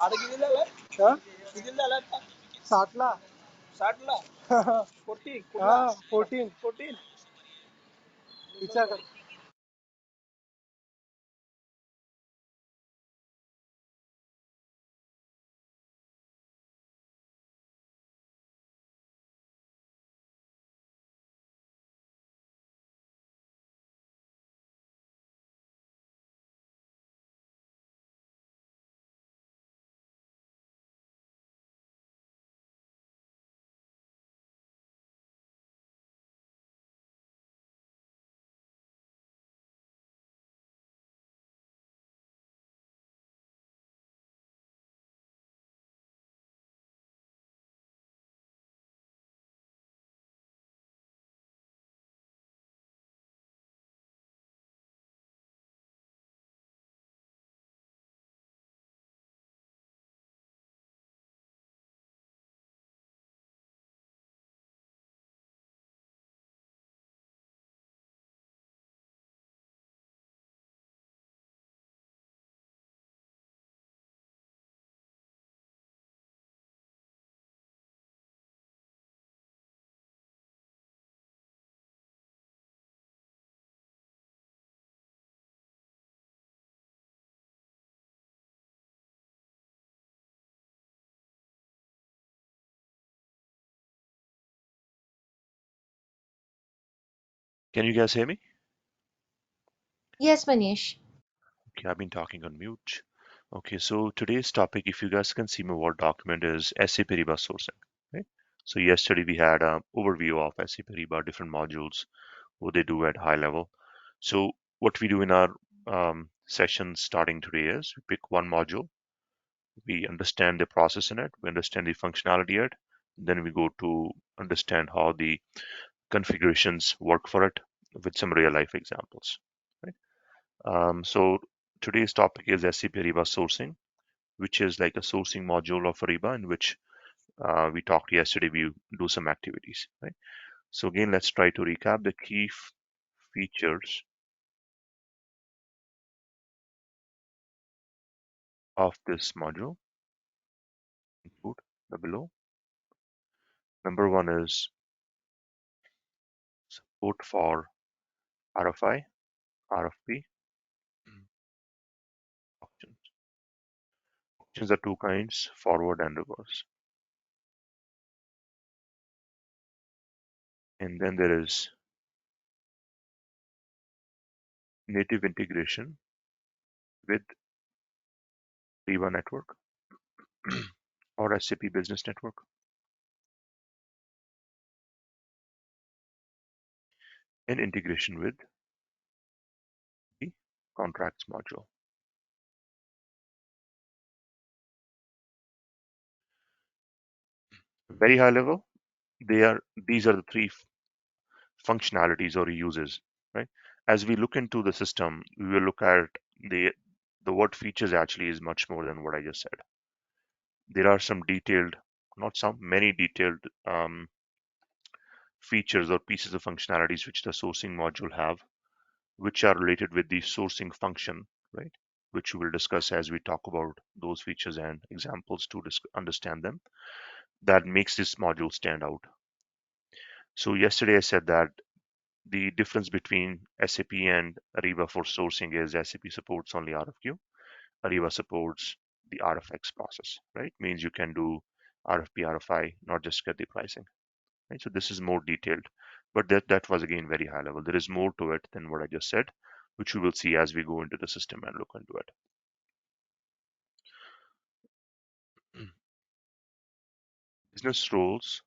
आता किती झालं? हा? किती झालं आता? 60ला. 60ला? 40? हा 14. विचार कर. Can you guys hear me? Yes, Manish. Okay, I've been talking on mute. Okay, so today's topic, if you guys can see my Word document, is SAP Ariba sourcing. Right? So yesterday we had an overview of SAP Ariba, different modules, what they do at high level. So what we do in our session starting today is we pick one module, we understand the process in it, we understand the functionality in it, then we go to understand how the configurations work for it with some real life examples. Right? So today's topic is SAP Ariba sourcing, which is like a sourcing module of Ariba in which we talked yesterday. We do some activities, right? So again, let's try to recap the key features of this module. Include the below. Number one is support for RFI, RFP options. Options are two kinds: forward and reverse. And then there is native integration with Ariba network or SAP Business Network, and integration with the contracts module. Very high level, these are the three functionalities or uses, right? As we look into the system, we will look at the the word features actually is much more than what I just said. There are some detailed, not some, many detailed features or pieces of functionalities which the sourcing module have, which are related with the sourcing function, right? Which we will discuss as we talk about those features and examples to understand them. That makes this module stand out. So yesterday I said that the difference between SAP and Ariba for sourcing is SAP supports only RFQ. Ariba supports the RFX process, right? Means you can do RFP, RFI, not just get the pricing, right? So this is more detailed, but that was again very high level. There is more to it than what I just said, which we will see as we go into the system and look into it. Business roles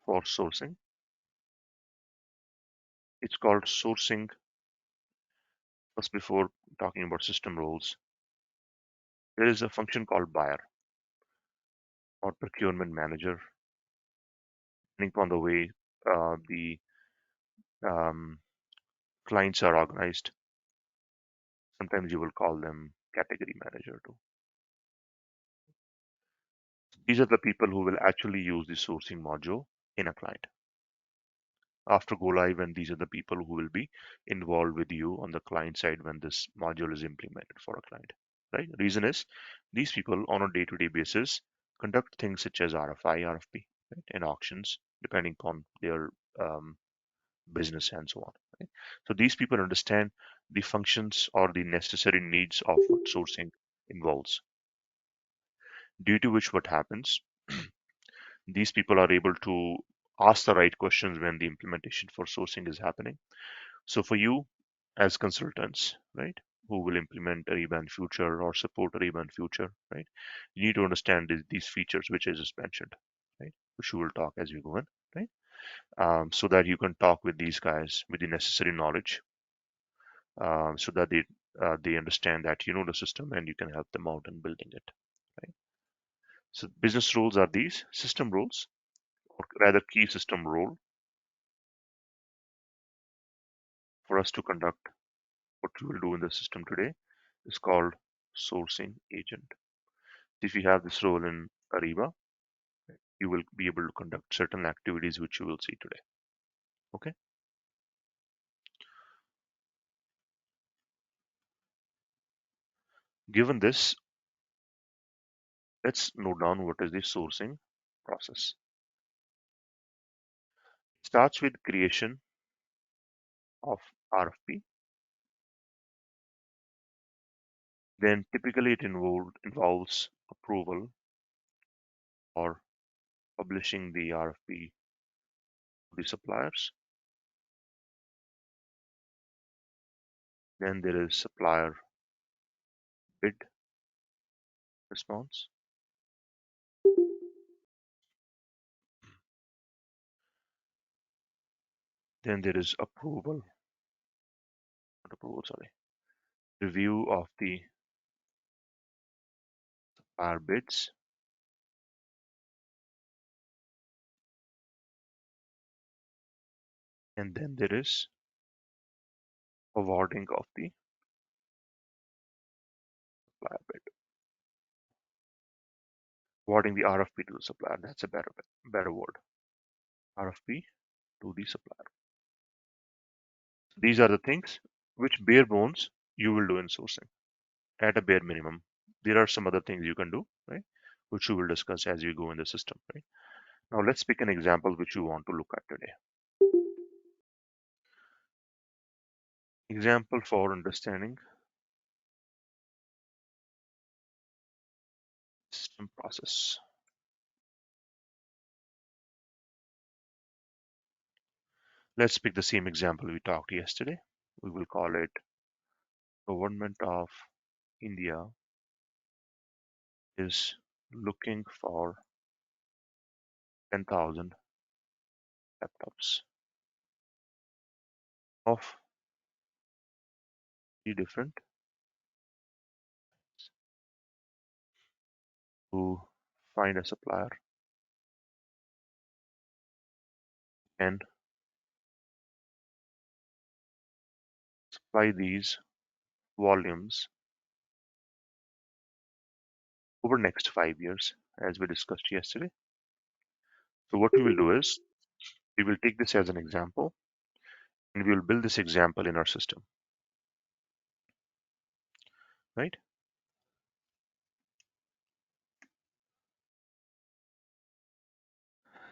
for sourcing. It's called sourcing. First, before talking about system roles, there is a function called buyer or procurement manager. Depending upon the way the um, clients are organized, sometimes you will call them category manager too. These are the people who will actually use the sourcing module in a client. After go live, and these are the people who will be involved with you on the client side when this module is implemented for a client. right? Reason is these people on a day-to-day basis conduct things such as RFI, RFP, right, and auctions, depending upon their um, business and so on. Right? So these people understand the functions or the necessary needs of what sourcing involves. Due to which, what happens, these people are able to ask the right questions when the implementation for sourcing is happening. So for you as consultants, right, who will implement Ariba in future or support Ariba in future, right, you need to understand these features which I just mentioned, right, which we will talk as we go in, right, so that you can talk with these guys with the necessary knowledge, so that they understand that you know the system and you can help them out in building it, right. So business rules are these system rules, or rather key system role for us to conduct what we will do in the system today is called sourcing agent. If you have this role in Ariba, you will be able to conduct certain activities which you will see today. Okay. Given this, let's note down what is the sourcing process. It starts with creation of RFP. Then typically it involves approval or publishing the RFP to the suppliers. Then there is supplier bid response. Then there is not approval, sorry, review of the supplier bids. And then there is awarding of the supplier bid, awarding the RFP to the supplier. That's a better word. RFP to the supplier. These are the things which bare bones you will do in sourcing at a bare minimum. There are some other things you can do, right? Which we will discuss as we go in the system, right? Now let's pick an example which we want to look at today. Example for understanding system process. Let's pick the same example we talked yesterday. We will call it Government of India is looking for 10,000 laptops of the different to find a supplier and supply these volumes over next 5 years, as we discussed yesterday. So what we will do is we will take this as an example and we will build this example in our system, right?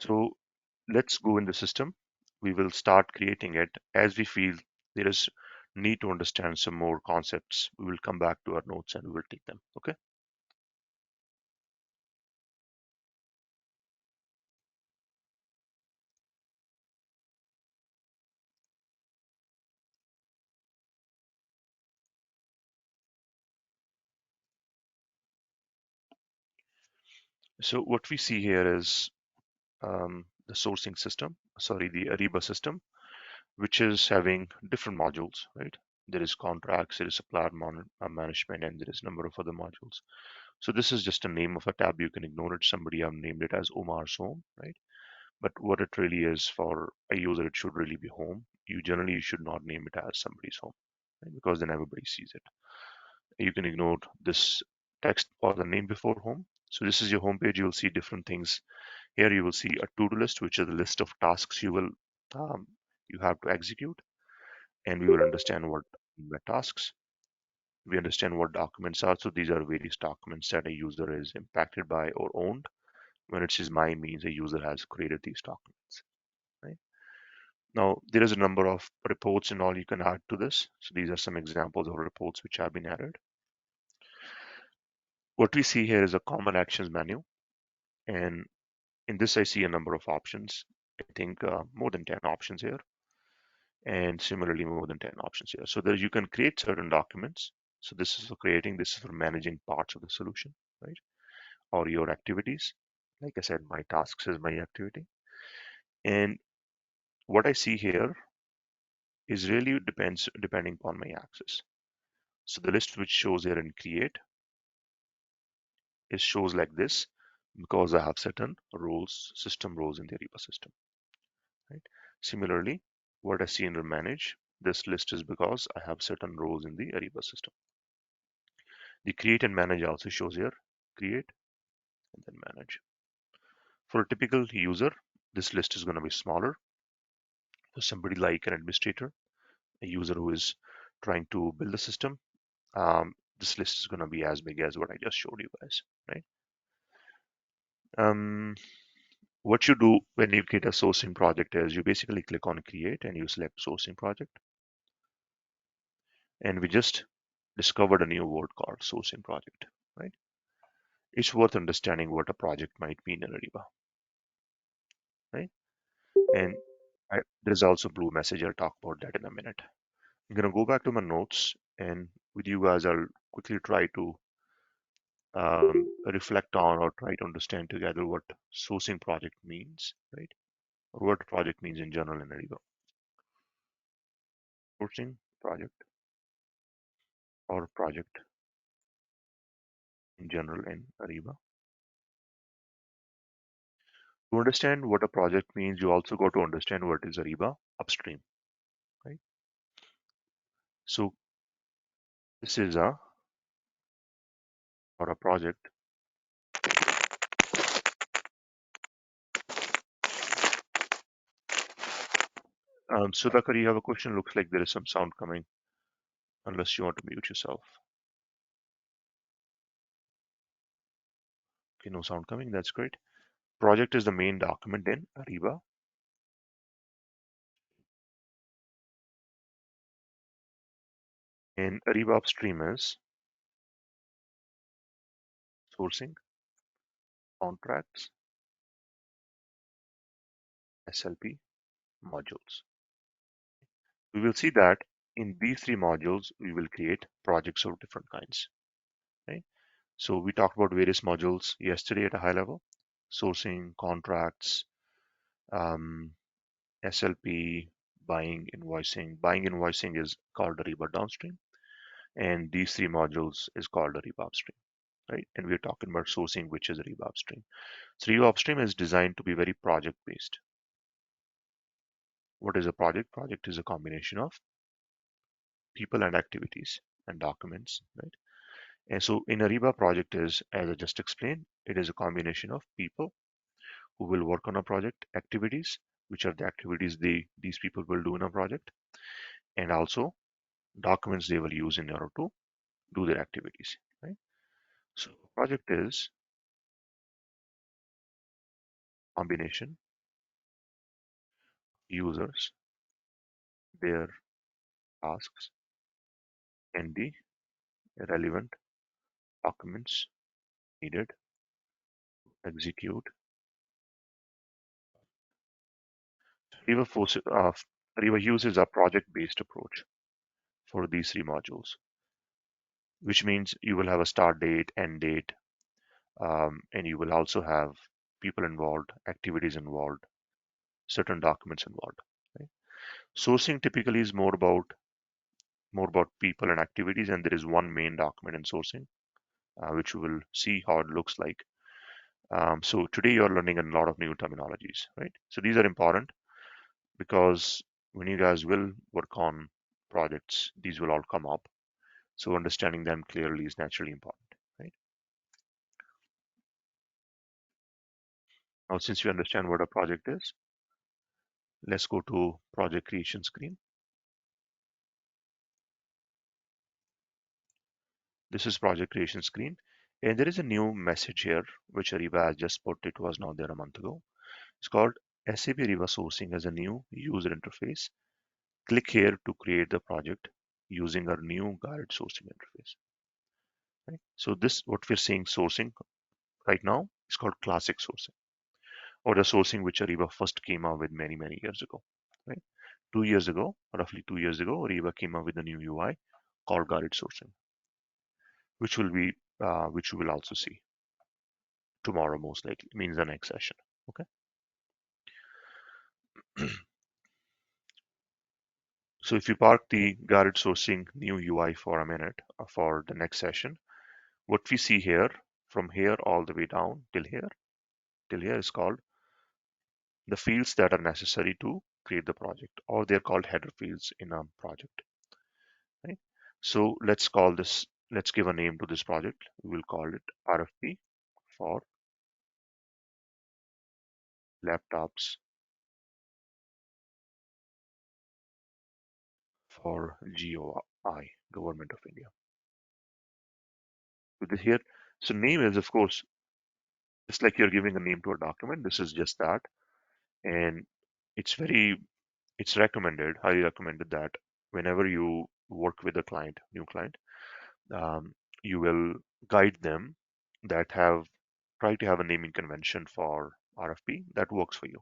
So let's go in the system. We will start creating it as we feel there is need to understand some more concepts. We will come back to our notes and we will take them. Okay. So what we see here is the sourcing system, sorry, the Ariba system, which is having different modules, right? There is contracts, there is supplier management, and there is a number of other modules. So this is just a name of a tab. You can ignore it. Somebody have named it as Omar's home, right? But what it really is for a user, it should really be home. You should not name it as somebody's home, right? Because then everybody sees it. You can ignore this text or the name before home. So this is your home page. You will see different things. Here you will see a to-do list, which is a list of tasks um, you have to execute, and we will understand what the tasks. We understand what documents are. So these are various documents that a user is impacted by or owned. When it says my means a user has created these documents, right? Now there is a number of reports and all you can add to this. So these are some examples of reports which have been added. What we see here is a common actions menu, and in this I see a number of options. I think more than 10 options here, and similarly more than 10 options here. So that you can create certain documents. So this is for creating, this is for managing parts of the solution, right? Or your activities. Like I said, my tasks is my activity. And what I see here is really depends depending upon my access. So the list which shows here in create is shows like this because I have certain roles, system roles in the Ariba system, right? Similarly, what I see in the manage, this list is because I have certain roles in the Ariba system. The create and manage also shows here, create and then manage. For a typical user, this list is going to be smaller. For somebody like an administrator, a user who is trying to build a system, this list is going to be as big as what I just showed you guys, right? Um, what you do when you create a sourcing project is you basically click on create and you select sourcing project. And we just discovered a new word called sourcing project, right? It's worth understanding what a project might mean in Ariba, right? And there's also blue message. I'll talk about that in a minute. I'm gonna go back to my notes, and with you guys, I'll quickly try to reflect on or try to understand together what sourcing project means, right? Or what project means in general in Ariba. Sourcing project or project in general in Ariba. To understand what a project means, you also got to understand what is Ariba upstream, right? So this is a or a project. Sudhakar, you have a question. Looks like there is some sound coming, unless you want to mute yourself. Okay, no sound coming. That's great. Project is the main document in Ariba. And Ariba upstream is sourcing, contracts, SLP, modules. We will see that in these three modules, we will create projects of different kinds, right? So we talked about various modules yesterday at a high level, sourcing, contracts, um, SLP, buying, invoicing. Buying, invoicing is called Ariba downstream, and these three modules is called Ariba upstream, right? And we're talking about sourcing, which is Ariba upstream. So Ariba upstream is designed to be very project based. What is a project? Project is a combination of people and activities and documents, right? And so in Ariba project is, as I just explained, it is a combination of people who will work on a project, activities, which are the activities these people will do in a project, and also documents they will use in order to do their activities, right? So project is combination users, their tasks, and the relevant documents needed to execute. Riva, Riva uses a project-based approach for these three modules, which means you will have a start date, end date, and you will also have people involved, activities involved, certain documents involved. Right? Sourcing typically is more about people and activities, and there is one main document in sourcing, which we will see how it looks like. So today you're learning a lot of new terminologies, right? So these are important because when you guys will work on projects, these will all come up. So understanding them clearly is naturally important, right? Now, since you understand what a project is, let's go to project creation screen. This is project creation screen. And there is a new message here, which Ariba has just put. It was not there a month ago. It's called SAP Ariba Sourcing as a new user interface. Click here to create the project using our new guided sourcing interface. Right? So this, what we're seeing sourcing right now, is called classic sourcing, or the sourcing which Ariba first came out with many, many years ago. Right? 2 years ago, roughly 2 years ago, Ariba came up with a new UI called guided sourcing, which we will also see tomorrow, most likely, means the next session. Okay. So if you park the guided sourcing new UI for a minute for the next session, what we see here, from here all the way down till here is called the fields that are necessary to create the project, or they're called header fields in a project. Right? So let's give a name to this project. We will call it RFP for laptops for GOI, Government of India. With this here, so name is of course just like you're giving a name to a document. This is just that, and it's very it's recommended, highly recommended that whenever you work with a client, new client, um, you will guide them that have try to have a naming convention for RFP that works for you,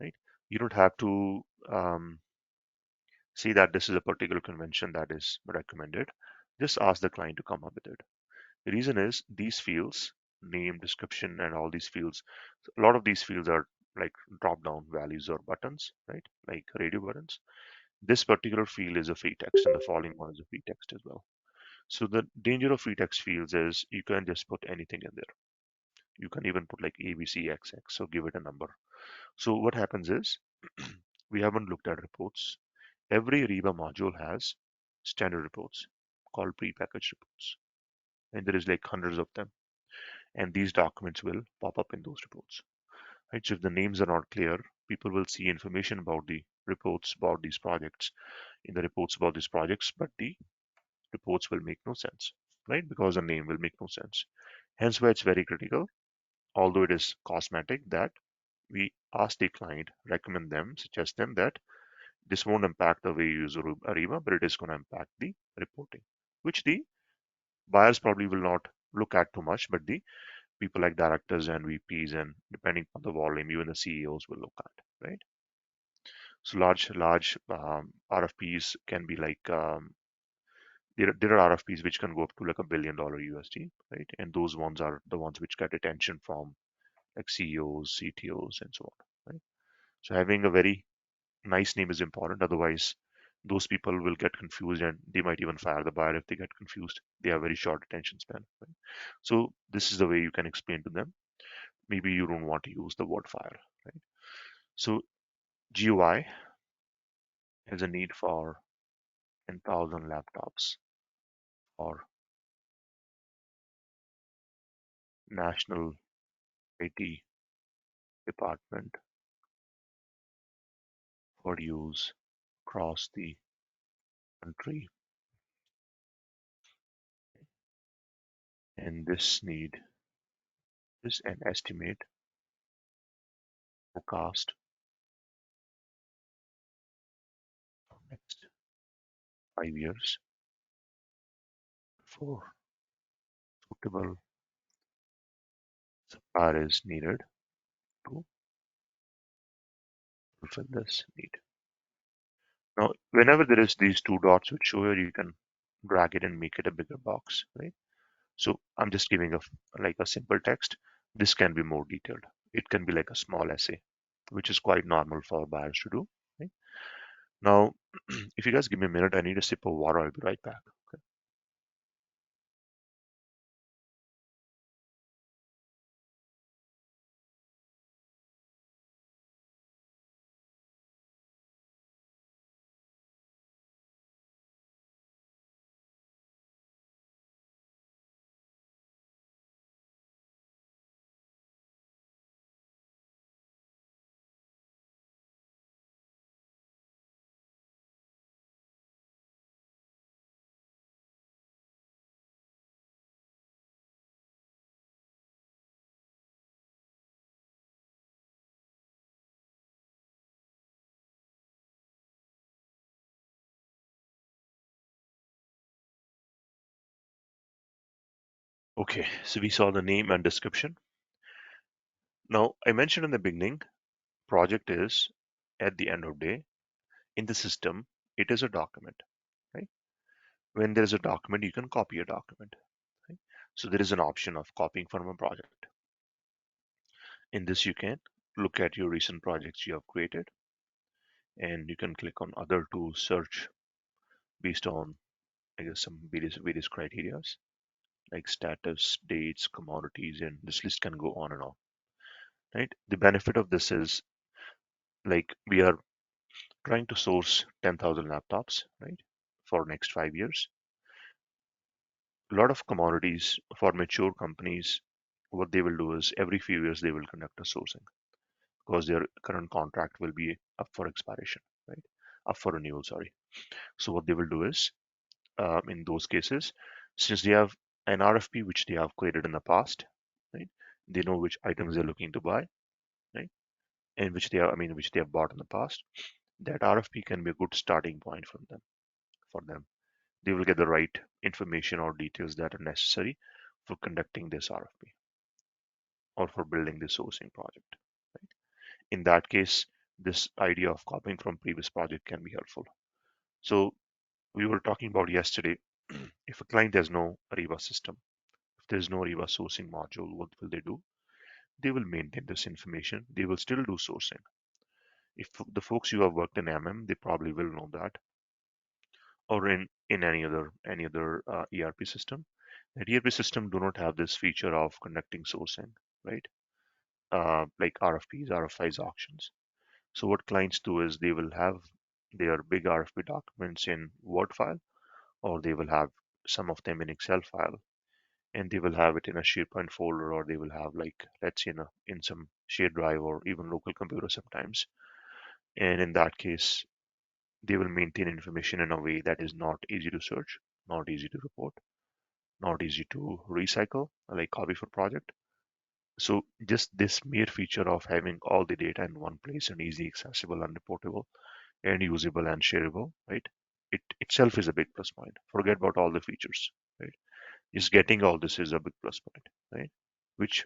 right? You don't have to see that this is a particular convention that is recommended. Just ask the client to come up with it. The reason is these fields, name, description, and all these fields, a lot of these fields are like drop down values or buttons, right? Like radio buttons. This particular field is a free text, and the following one is a free text as well. So the danger of free text fields is you can just put anything in there. You can even put like ABCXX, so give it a number. So what happens is we haven't looked at reports. Every Ariba module has standard reports called prepackaged reports, and there is like hundreds of them. And these documents will pop up in those reports. Right? So if the names are not clear, people will see information about the reports about these projects in the reports about these projects, but the reports will make no sense, right? Because the name will make no sense. Hence why it's very critical, although it is cosmetic, that we ask the client, recommend them, suggest them that this won't impact the way you use Ariba, but it is going to impact the reporting, which the buyers probably will not look at too much, but the people like directors and VPs and depending on the volume, even the CEOs will look at, right? So large RFPs can be like there are RFPs which can go up to like $1 billion USD, right? And those ones are the ones which get attention from like CEOs, CTOs, and so on, right? So having a very nice name is important. Otherwise, those people will get confused and they might even fire the buyer if they get confused. They have very short attention span, right? So this is the way you can explain to them. Maybe you don't want to use the word fire, right? So GUI has a need for 10,000 laptops or national IT department for use across the country. And this need is an estimate forecast for next 5 years for suitable supplier is needed to fulfill this need. Now, whenever there is these two dots which show here, you can drag it and make it a bigger box, right? So I'm just giving like a simple text. This can be more detailed. It can be like a small essay, which is quite normal for buyers to do. Right? Now, if you guys give me a minute, I need a sip of water. I'll be right back. Okay. Okay, so we saw the name and description. Now, I mentioned in the beginning, project is at the end of day in the system, it is a document, right? When there is a document, you can copy a document, right? So there is an option of copying from a project. In this, you can look at your recent projects you have created, and you can click on other to search based on, I guess, some various criteria like status, dates, commodities, and this list can go on and on, right? The benefit of this is like we are trying to source 10,000 laptops, right, for next 5 years. A lot of commodities for mature companies, what they will do is every few years they will conduct a sourcing because their current contract will be up for expiration, right? Up for renewal, sorry. So what they will do is, in those cases, since they have an RFP which they have created in the past, right? They know which items they're looking to buy, right? And which they have, I mean, which they have bought in the past. That RFP can be a good starting point for them. For them, they will get the right information or details that are necessary for conducting this RFP or for building this sourcing project. Right? In that case, this idea of copying from previous project can be helpful. So we were talking about yesterday, if a client has no Ariba system, if there's no Ariba sourcing module, what will they do? They will maintain this information. They will still do sourcing. If the folks who have worked in MM, they probably will know that, or in any other ERP system. That ERP system do not have this feature of conducting sourcing, right? Like RFPs, RFIs, auctions. So what clients do is they will have their big RFP documents in Word file, or they will have some of them in Excel file, and they will have it in a SharePoint folder, or they will have like let's say in some shared drive or even local computer sometimes. And in that case, they will maintain information in a way that is not easy to search, not easy to report, not easy to recycle, like copy for project. So just this mere feature of having all the data in one place and easy accessible and reportable and usable and shareable, right? It itself is a big plus point. Forget about all the features, right? Just getting all this is a big plus point, right? Which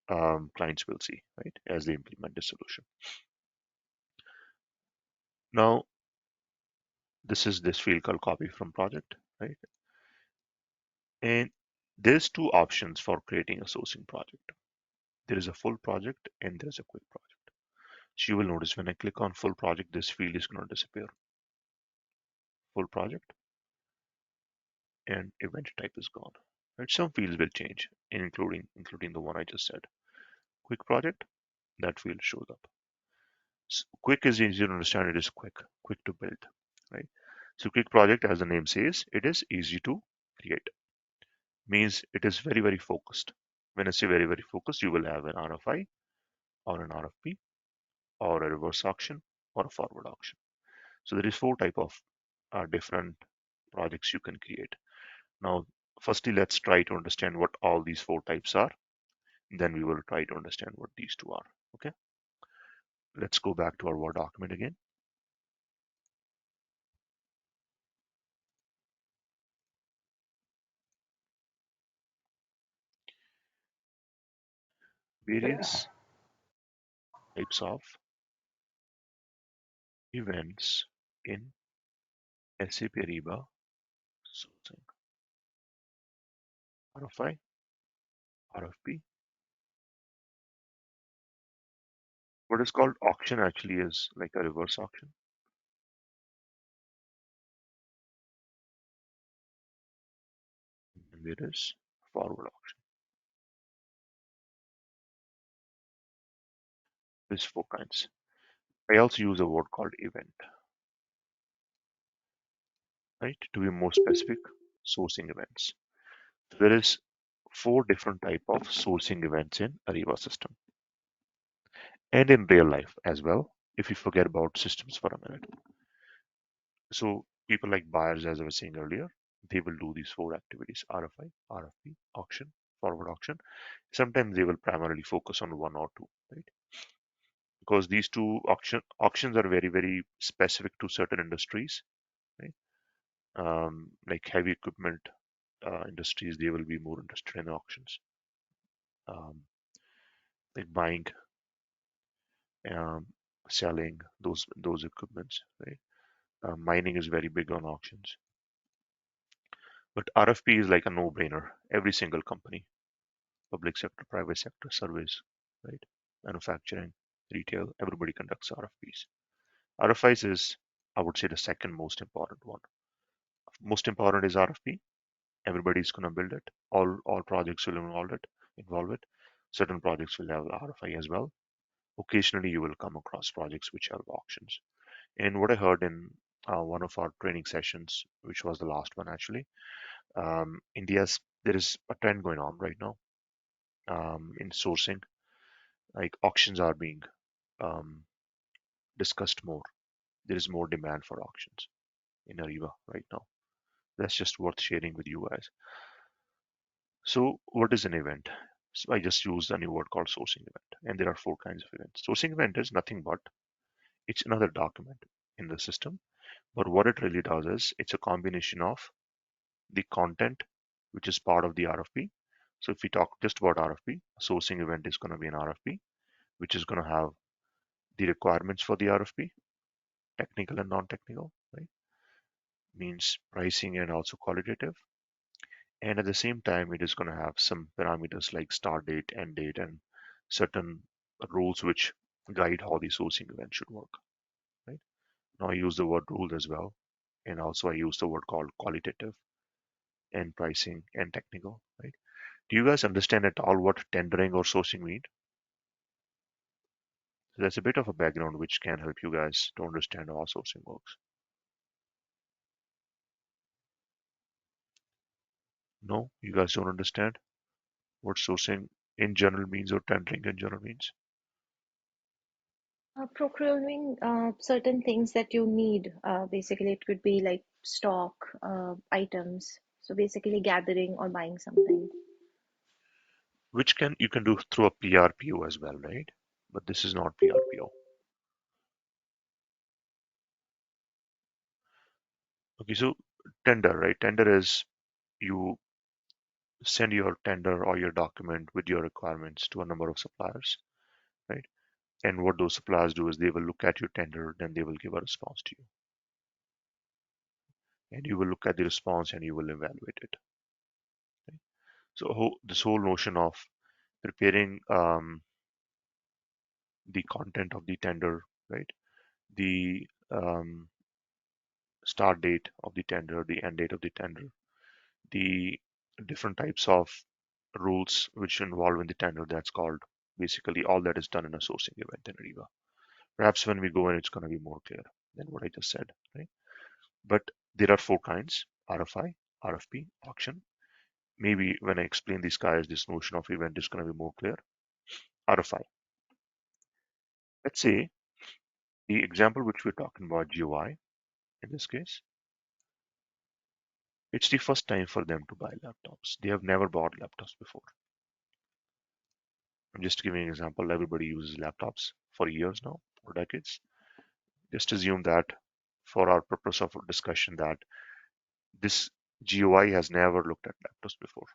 clients will see, right, as they implement the solution. Now, this is this field called copy from project, right? And there's two options for creating a sourcing project. There is a full project and there's a quick project. So you will notice when I click on full project, this field is going to disappear. Full project and event type is gone. Right? Some fields will change, including the one I just said. Quick project, that field shows up. Quick is easy to understand. It is quick to build, right? So quick project, as the name says, it is easy to create. Means it is very focused. When I say very focused, you will have an RFI or an RFP or a reverse auction or a forward auction. So there is four type of different projects you can create. Now, firstly, let's try to understand what all these four types are. Then we will try to understand what these two are. Okay, let's go back to our Word document again. Various types of events in SAP Ariba sourcing. RFI, RFP. What is called auction actually is like a reverse auction. And there is forward auction. There's four kinds. I also use a word called event, right? To be more specific, sourcing events. So there is four different type of sourcing events in Ariba system and in real life as well. If you forget about systems for a minute, so people like buyers, as I was saying earlier, they will do these four activities: RFI, RFP, auction, forward auction. Sometimes they will primarily focus on one or two, right? Because these two auctions are very specific to certain industries, right? Like heavy equipment, industries, they will be more interested in auctions, um, like buying, um, selling those equipments, right? Mining is very big on auctions, but RFP is like a no-brainer. Every single company, public sector, private sector, service, right? Manufacturing, retail, everybody conducts RFPs. RFIs is, I would say, the second most important one. Most important is RFP. Everybody's gonna build it. All projects will involve it. Certain projects will have RFI as well. Occasionally, you will come across projects which have auctions. And what I heard in one of our training sessions, which was the last one actually, India's there is a trend going on right now in sourcing. Like auctions are being um, discussed more. There is more demand for auctions in Ariba right now. That's just worth sharing with you guys. So, what is an event? So I just used a new word called sourcing event, and there are four kinds of events. Sourcing event is nothing but it's another document in the system, but what it really does is it's a combination of the content, which is part of the RFP. So, if we talk just about RFP, sourcing event is going to be an RFP, which is going to have the requirements for the RFP, technical and non-technical, right? Means pricing and also qualitative. And at the same time, it is going to have some parameters like start date, end date, and certain rules which guide how the sourcing event should work. Right? Now I use the word rule as well, and also I use the word called qualitative and pricing and technical. Right? Do you guys understand at all what tendering or sourcing mean? So that's a bit of a background which can help you guys to understand how sourcing works. No, you guys don't understand what sourcing in general means or tendering in general means. Procuring certain things that you need. Basically, it could be like stock items. So basically, gathering or buying something. Which can you can do through a PRPO as well, right? But this is not PRPO. Okay, so tender, right? Tender is you send your tender or your document with your requirements to a number of suppliers, right? And what those suppliers do is they will look at your tender, then they will give a response to you, and you will look at the response and you will evaluate it. Right? So this whole notion of preparing the content of the tender, right? The start date of the tender, the end date of the tender, the different types of rules which involve in the tender. That's called basically all that is done in a sourcing event in Ariba. Perhaps when we go in, it's going to be more clear than what I just said, right? But there are four kinds: RFI, RFP, auction. Maybe when I explain these guys, this notion of event is going to be more clear. RFI. Let's say the example which we're talking about, GUI, in this case, it's the first time for them to buy laptops. They have never bought laptops before. I'm just giving an example. Everybody uses laptops for years now, or decades. Just assume that for our purpose of discussion that this GUI has never looked at laptops before.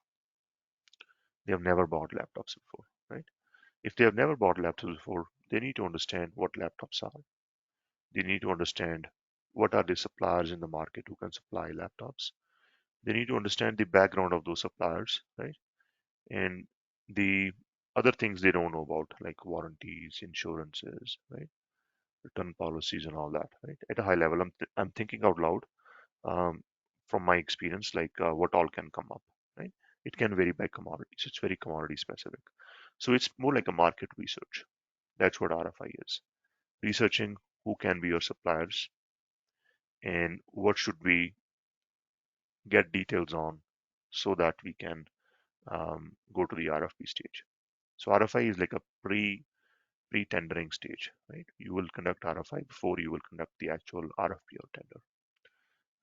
They have never bought laptops before, right? If they have never bought laptops before, they need to understand what laptops are. They need to understand what are the suppliers in the market who can supply laptops. They need to understand the background of those suppliers, right? And the other things they don't know about, like warranties, insurances, right? Return policies and all that, right? At a high level, I'm thinking out loud um, from my experience, like what all can come up, right? It can vary by commodities. It's very commodity specific. So it's more like a market research. That's what RFI is. Researching who can be your suppliers and what should we get details on so that we can go to the RFP stage. So RFI is like a pre-tendering stage, right? You will conduct RFI before you will conduct the actual RFP or tender,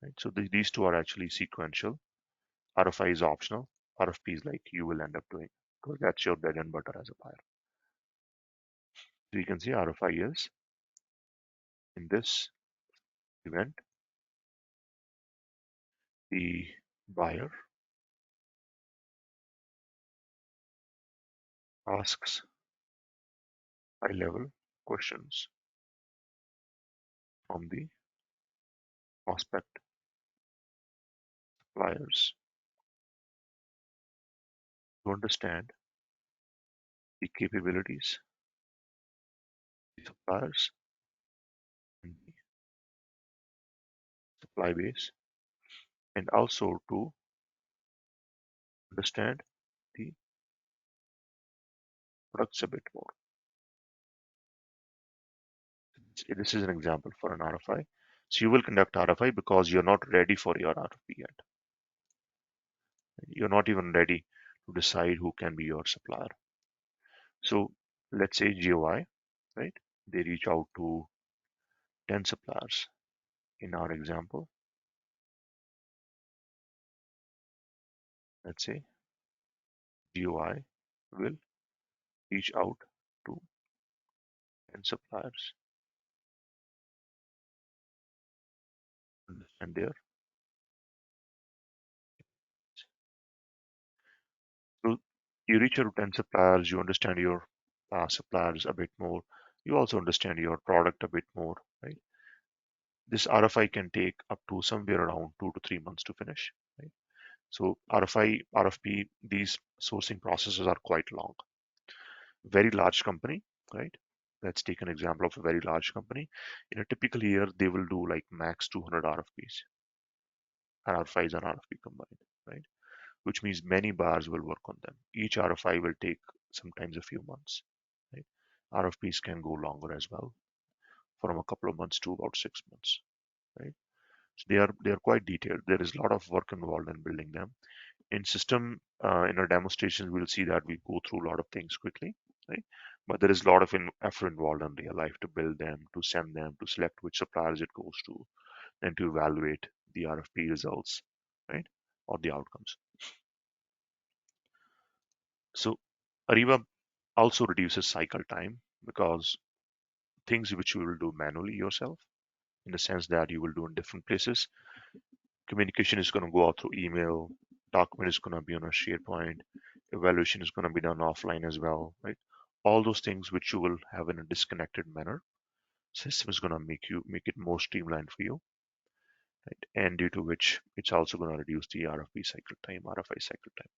right? So these two are actually sequential. RFI is optional. RFP is like you will end up doing because that's your bread and butter as a buyer. So you can see RFI is in this event, the buyer asks high-level questions from the prospect suppliers to understand the capabilities of the suppliers and the supply base, and also to understand the products a bit more. This is an example for an RFI. So you will conduct RFI because you're not ready for your RFP yet. You're not even ready to decide who can be your supplier. So let's say GOI, right? They reach out to 10 suppliers. In our example, let's say GOI will reach out to 10 suppliers and their. So you reach out to 10 suppliers, you understand your suppliers a bit more. You also understand your product a bit more, right? This RFI can take up to somewhere around 2 to 3 months to finish, right? So RFI, RFP, these sourcing processes are quite long. Very large company, right? Let's take an example of a very large company. In a typical year, they will do like max 200 RFPs, RFIs and RFP combined, right? Which means many buyers will work on them. Each RFI will take sometimes a few months, right? RFPs can go longer as well, from a couple of months to about 6 months, right? So they are quite detailed. There is a lot of work involved in building them. In system, in our demonstrations, we'll see that we go through a lot of things quickly, right? But there is a lot of effort involved in real life to build them, to send them, to select which suppliers it goes to, and to evaluate the RFP results, right? Or the outcomes. So Ariba also reduces cycle time because things which you will do manually yourself, in the sense that you will do in different places, communication is going to go out through email, document is going to be on a SharePoint, evaluation is going to be done offline as well, right? All those things which you will have in a disconnected manner, system is going to make it more streamlined for you, right? And due to which it's also going to reduce the RFP cycle time, RFI cycle time.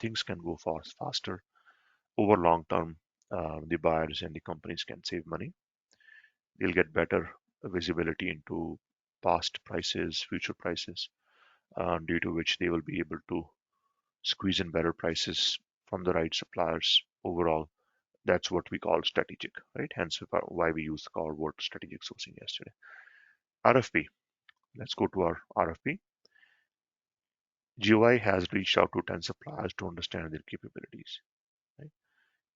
Things can go faster over long term. The buyers and the companies can save money. They'll get better visibility into past prices, future prices, due to which they will be able to squeeze in better prices from the right suppliers overall. That's what we call strategic, right? Hence why we used the word strategic sourcing yesterday. RFP. Let's go to our RFP. GOI has reached out to 10 suppliers to understand their capabilities, right?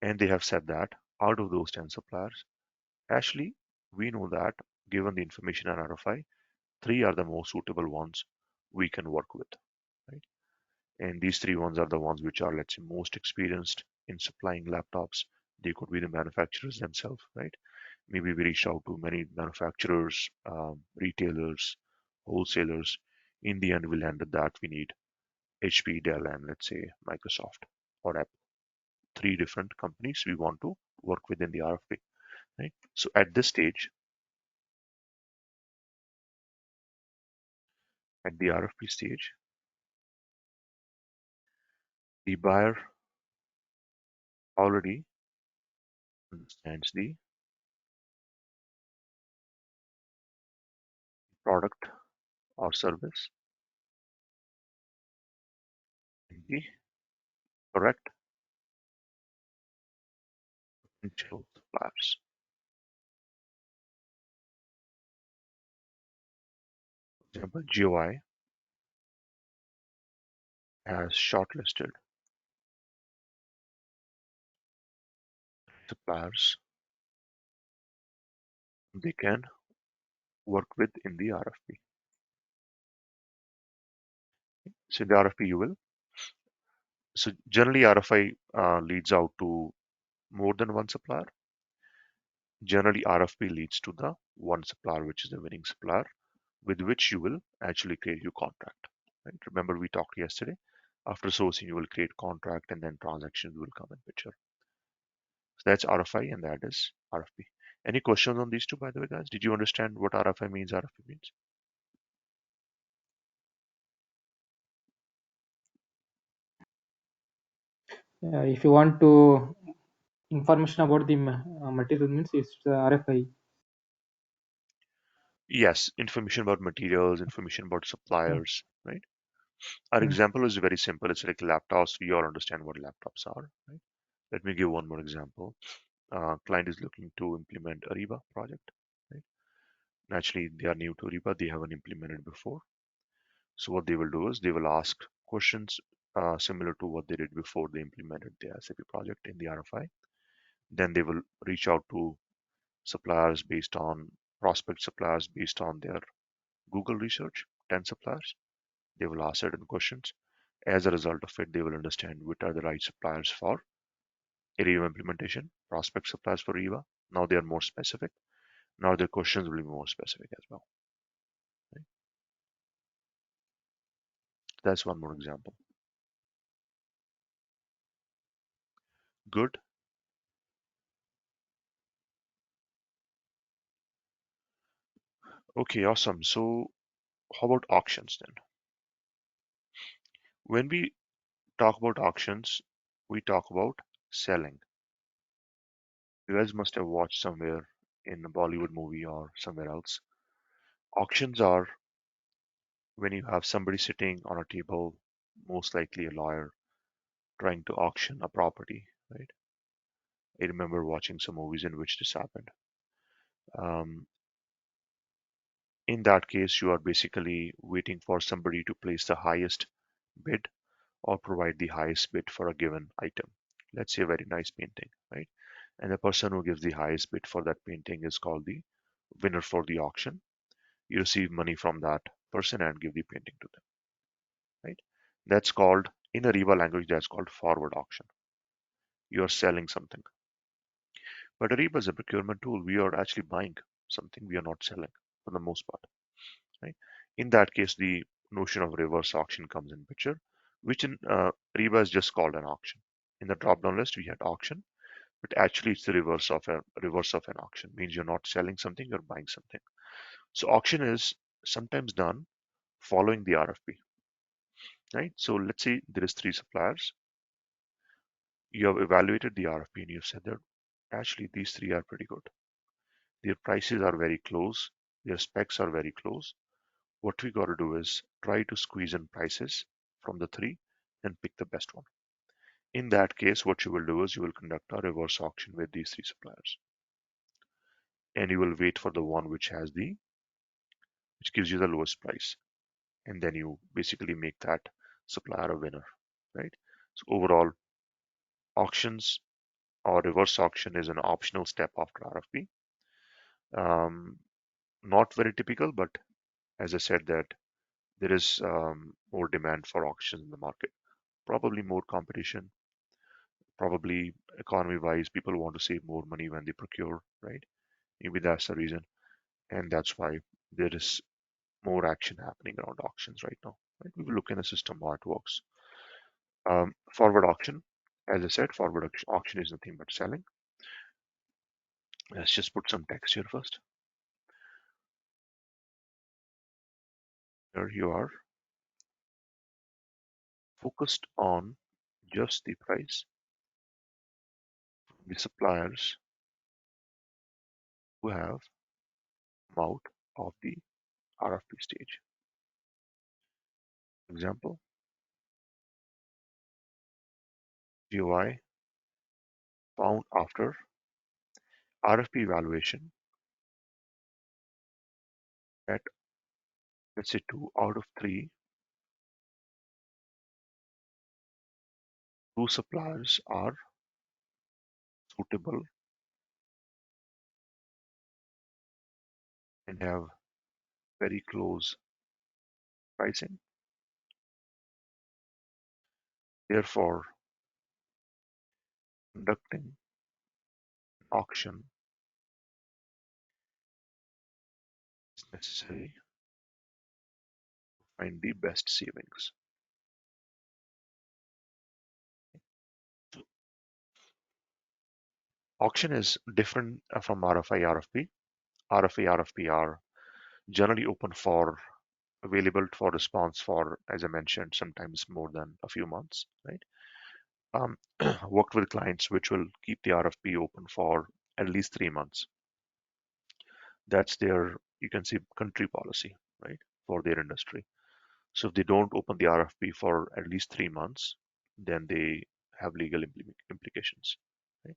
And they have said that out of those 10 suppliers, actually, we know that given the information on RFI, 3 are the most suitable ones we can work with, right? And these 3 ones are the ones which are, let's say, most experienced in supplying laptops. They could be the manufacturers themselves, right? Maybe we reached out to many manufacturers, retailers, wholesalers. In the end, we landed that we need HP, Dell, and let's say Microsoft or Apple. 3 different companies we want to work within the RFP, right? So at the RFP stage, the buyer already understands the product or service and the correct potential suppliers. For example, GOI has shortlisted suppliers they can work with in the RFP. So in the RFP, so generally RFI leads out to more than one supplier. Generally, RFP leads to the one supplier, which is the winning supplier, with which you will actually create your contract. Right? Remember, we talked yesterday. After sourcing, you will create contract, and then transactions will come in picture. So that's RFI and that is RFP. Any questions on these two, by the way, guys? Did you understand what RFI means, RFP means? If you want to information about the material means it's RFI. Yes, information about materials, information about suppliers, right? Our example is very simple. It's like laptops. We all understand what laptops are, right? Let me give one more example. Client is looking to implement Ariba project, right? Naturally, they are new to Ariba. They haven't implemented before. So what they will do is they will ask questions similar to what they did before they implemented the SAP project in the RFI. Then they will reach out to suppliers based on prospect suppliers based on their Google research, 10 suppliers. They will ask certain questions. As a result of it, they will understand which are the right suppliers for Ariba implementation, prospect suppliers for Ariba. Now they are more specific. Now their questions will be more specific as well. Right? That's one more example. Good. Okay, awesome. So how about auctions then? When we talk about auctions, we talk about selling. You guys must have watched somewhere in a Bollywood movie or somewhere else. Auctions are when you have somebody sitting on a table, most likely a lawyer, trying to auction a property, right? I remember watching some movies in which this happened. Um, in that case, you are basically waiting for somebody to place the highest bid or provide the highest bid for a given item. Let's say a very nice painting, right? And the person who gives the highest bid for that painting is called the winner for the auction. You receive money from that person and give the painting to them, right? That's called, in Ariba language, that's called forward auction. You are selling something. But Ariba is a procurement tool. We are actually buying something. We are not selling for the most part, right? In that case, the notion of reverse auction comes in picture, which in Ariba is just called an auction. In the drop-down list, we had auction, but actually it's the reverse of an auction. Means you're not selling something, you're buying something. So auction is sometimes done following the RFP, right? So let's say there is three suppliers. You have evaluated the RFP and you've said that actually these three are pretty good. Their prices are very close. Their specs are very close. What we got to do is try to squeeze in prices from the three and pick the best one. In that case, what you will do is you will conduct a reverse auction with these three suppliers, and you will wait for the one which gives you the lowest price, and then you basically make that supplier a winner, right? So overall, auctions or reverse auction is an optional step after RFP. Um, Not very typical, but as I said that there is more demand for auctions in the market, probably more competition, probably economy wise, people want to save more money when they procure, right? Maybe that's the reason. And that's why there is more action happening around auctions right now. Right? We will look in a system how it works. Forward auction, as I said, forward auction is nothing but selling. Let's just put some text here first. Here you are focused on just the price, the suppliers who have come out of the RFP stage. Example, GUI found after RFP evaluation at, let's say, 2 out of 3, 2 suppliers are suitable and have very close pricing. Therefore, conducting an auction is necessary to find the best savings. So Auction is different from RFI, RFP. RFI, RFP are generally open for available for response for, as I mentioned, sometimes more than a few months, right? Um, Worked with clients which will keep the RFP open for at least 3 months. That's their, you can see, country policy, right, for their industry. So if they don't open the RFP for at least 3 months, then they have legal implications, right?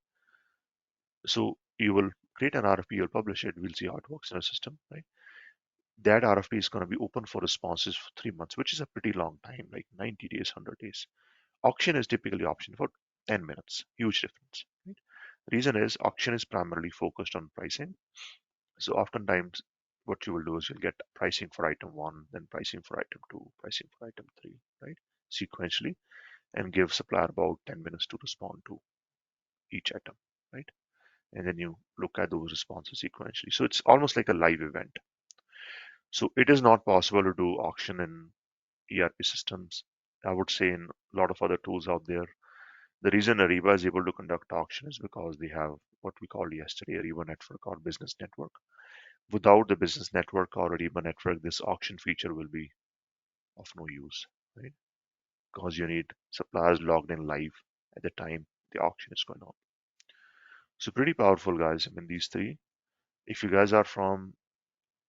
So you will create an RFP, you'll publish it, we'll see how it works in a system, right? That RFP is going to be open for responses for 3 months, which is a pretty long time, like 90 days, 100 days. Auction is typically option for 10 minutes, huge difference, right? Reason is auction is primarily focused on pricing. So oftentimes what you will do is you'll get pricing for item one, then pricing for item two, pricing for item three, right? Sequentially, and give supplier about 10 minutes to respond to each item, right? And then you look at those responses sequentially. So it's almost like a live event. So it is not possible to do auction in ERP systems. I would say in a lot of other tools out there. The reason Ariba is able to conduct auction is because they have what we called yesterday Ariba network or business network. Without the business network or Ariba network, this auction feature will be of no use, right? Because you need suppliers logged in live at the time the auction is going on. So pretty powerful, guys. I mean, these three. If you guys are from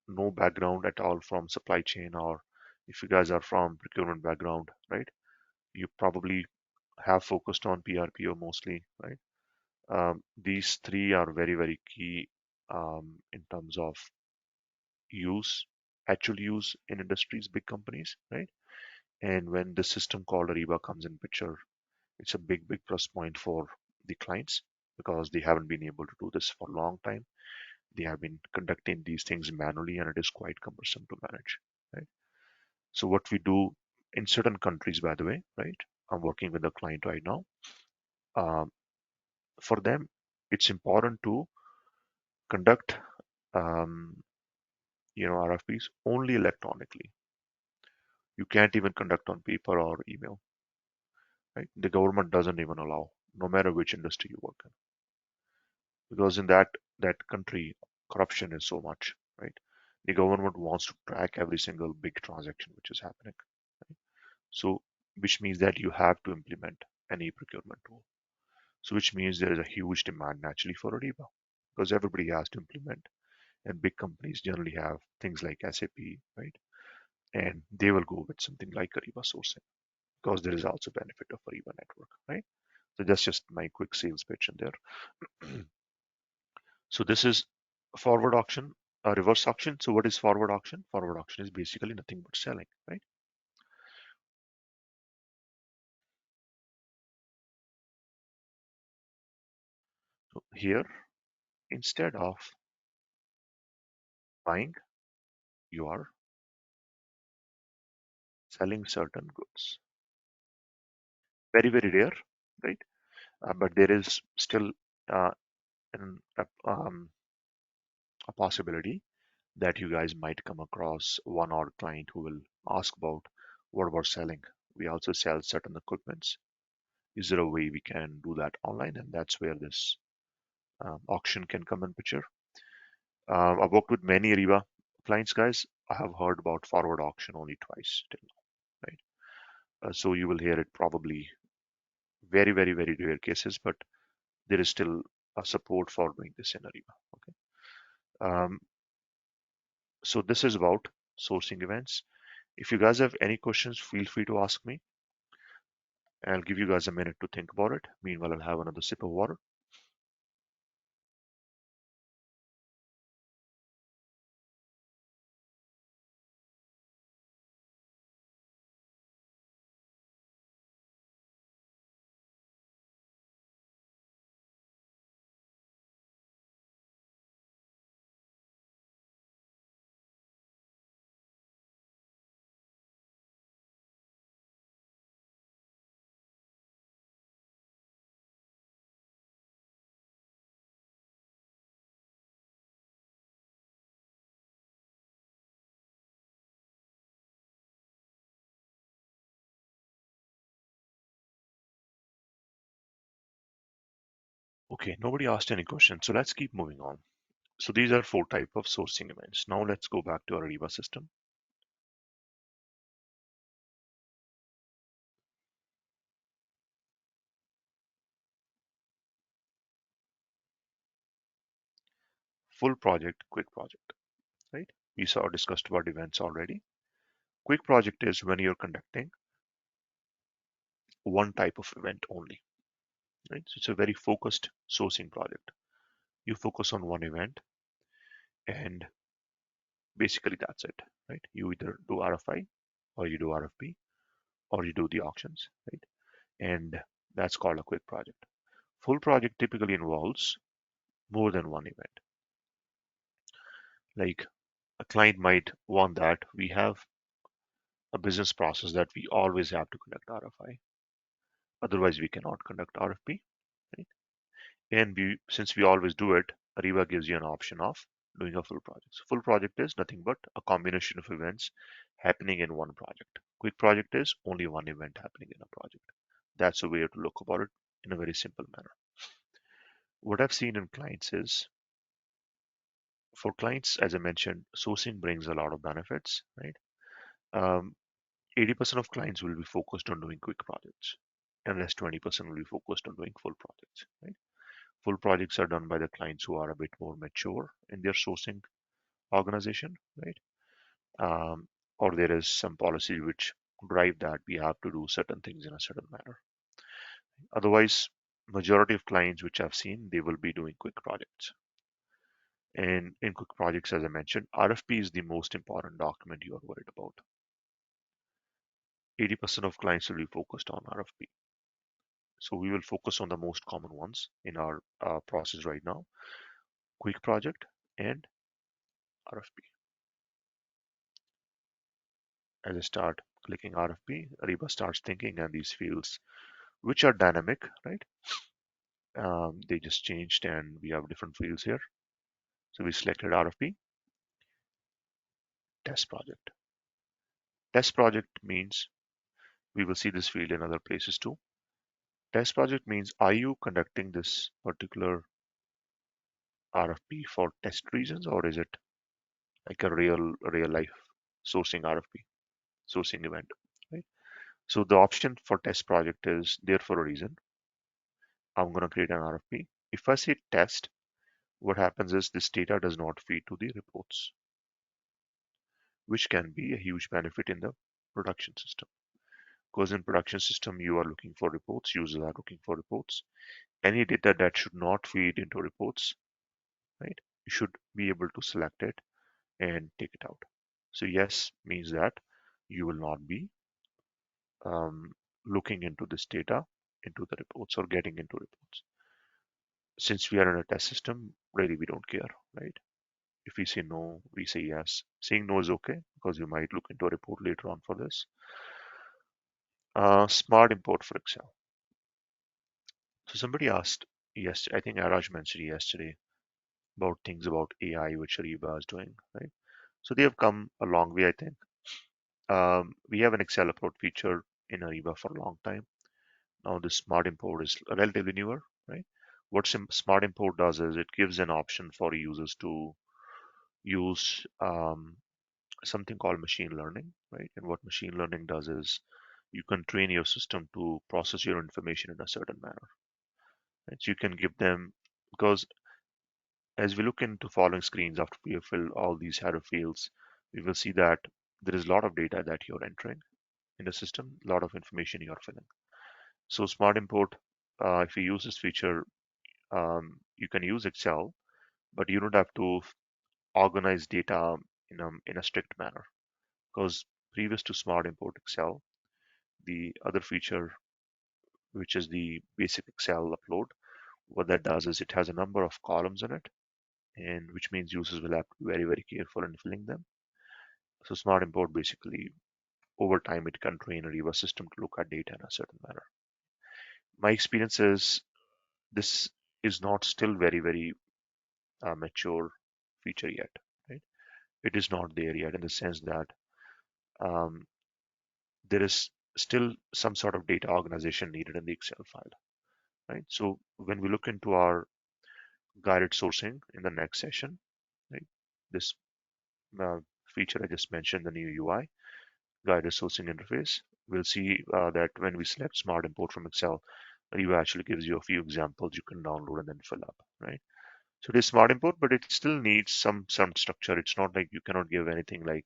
no background at all from supply chain, or if you guys are from procurement background, right? You probably have focused on PRPO mostly, right? These three are very, very key in terms of use, actual use in industries, big companies, right? And when the system called Ariba comes in picture, it's a big, big plus point for the clients because they haven't been able to do this for a long time. They have been conducting these things manually, and it is quite cumbersome to manage, right? So what we do in certain countries, by the way, right? I'm working with a client right now. Um, for them, it's important to conduct, um, RFPs only electronically. You can't even conduct on paper or email, right? The government doesn't even allow, no matter which industry you work in, because in that country, corruption is so much, right? The government wants to track every single big transaction which is happening. Right? So, which means that you have to implement any procurement tool. So, which means there is a huge demand naturally for Ariba because everybody has to implement, and big companies generally have things like SAP, right? And they will go with something like Ariba sourcing because there is also benefit of Ariba network, right? So that's just my quick sales pitch in there. So this is forward auction, reverse auction. So what is forward auction? Forward auction is basically nothing but selling, right? So here, instead of buying, you are selling certain goods. Very, very rare, right? But there is still uh, an, a possibility that you guys might come across one odd client who will ask about what we're selling. We also sell certain equipments. Is there a way we can do that online? And that's where this auction can come in picture. I've worked with many Ariba clients, guys. I have heard about forward auction only twice till now, right? So you will hear it probably very, very, very rare cases, but there is still a support for doing this in Ariba. Okay. Um, so this is about sourcing events. If you guys have any questions, feel free to ask me. I'll give you guys a minute to think about it. Meanwhile, I'll have another sip of water. Okay, nobody asked any questions, so let's keep moving on. So these are 4 type of sourcing events. Now let's go back to our Ariba system. Full project, quick project, right? We saw discussed about events already. Quick project is when you're conducting one type of event only, right? So it's a very focused sourcing project. You focus on one event and basically that's it, right? You either do RFI or you do RFP or you do the auctions, right? And that's called a quick project. Full project typically involves more than one event. Like a client might want that we have a business process that we always have to conduct RFI. Otherwise, we cannot conduct RFP, right? And since we always do it, Ariba gives you an option of doing a full project. So full project is nothing but a combination of events happening in one project. Quick project is only one event happening in a project. That's a way to look about it in a very simple manner. What I've seen in clients is for clients, as I mentioned, sourcing brings a lot of benefits, right? Um, 80% of clients will be focused on doing quick projects, and rest 20% will be focused on doing full projects, right? Full projects are done by the clients who are a bit more mature in their sourcing organization, right? Um, or there is some policy which drive that we have to do certain things in a certain manner. Otherwise, majority of clients which I've seen, they will be doing quick projects. And in quick projects, as I mentioned, RFP is the most important document you are worried about. 80% of clients will be focused on RFP. So we will focus on the most common ones in our process right now, quick project and RFP. As I start clicking RFP, Ariba starts thinking and these fields, which are dynamic, right? They just changed and we have different fields here. So we selected RFP, test project. Test project means we will see this field in other places too. Test project means are you conducting this particular RFP for test reasons or is it like a real life sourcing RFP, sourcing event, right? So the option for test project is there for a reason. I'm going to create an RFP. If I say test, what happens is this data does not feed to the reports, which can be a huge benefit in the production system. Because in production system, you are looking for reports, users are looking for reports. Any data that should not feed into reports, right? You should be able to select it and take it out. So yes means that you will not be looking into this data into the reports or getting into reports. Since we are in a test system, really we don't care, right? If we say no, we say yes. Saying no is okay because we might look into a report later on for this. Smart import for Excel. So somebody asked, yes, I think Araj mentioned yesterday about things about AI which Ariba is doing, right? So they have come a long way, I think. We have an Excel upload feature in Ariba for a long time. Now the smart import is relatively newer, right? What smart import does is it gives an option for users to use something called machine learning, right? And what machine learning does is you can train your system to process your information in a certain manner. Right? So you can give them, because as we look into following screens after we have filled all these header fields, we will see that there is a lot of data that you're entering in the system, a lot of information you're filling. So smart import, if you use this feature, you can use Excel, but you don't have to organize data in a strict manner. Because previous to smart import Excel, the other feature, which is the basic Excel upload, what that does is it has a number of columns in it, and which means users will have to be very, very careful in filling them. So smart import basically over time it can train a Ariba system to look at data in a certain manner. My experience is this is not still very, very mature feature yet, right? It is not there yet in the sense that um, there is still some sort of data organization needed in the Excel file. right? So when we look into our guided sourcing in the next session, right, this uh, feature I just mentioned, the new UI, guided sourcing interface, we'll see that when we select Smart Import from Excel, Ariba actually gives you a few examples you can download and then fill up, right? So it is Smart Import, but it still needs some structure. It's not like you cannot give anything like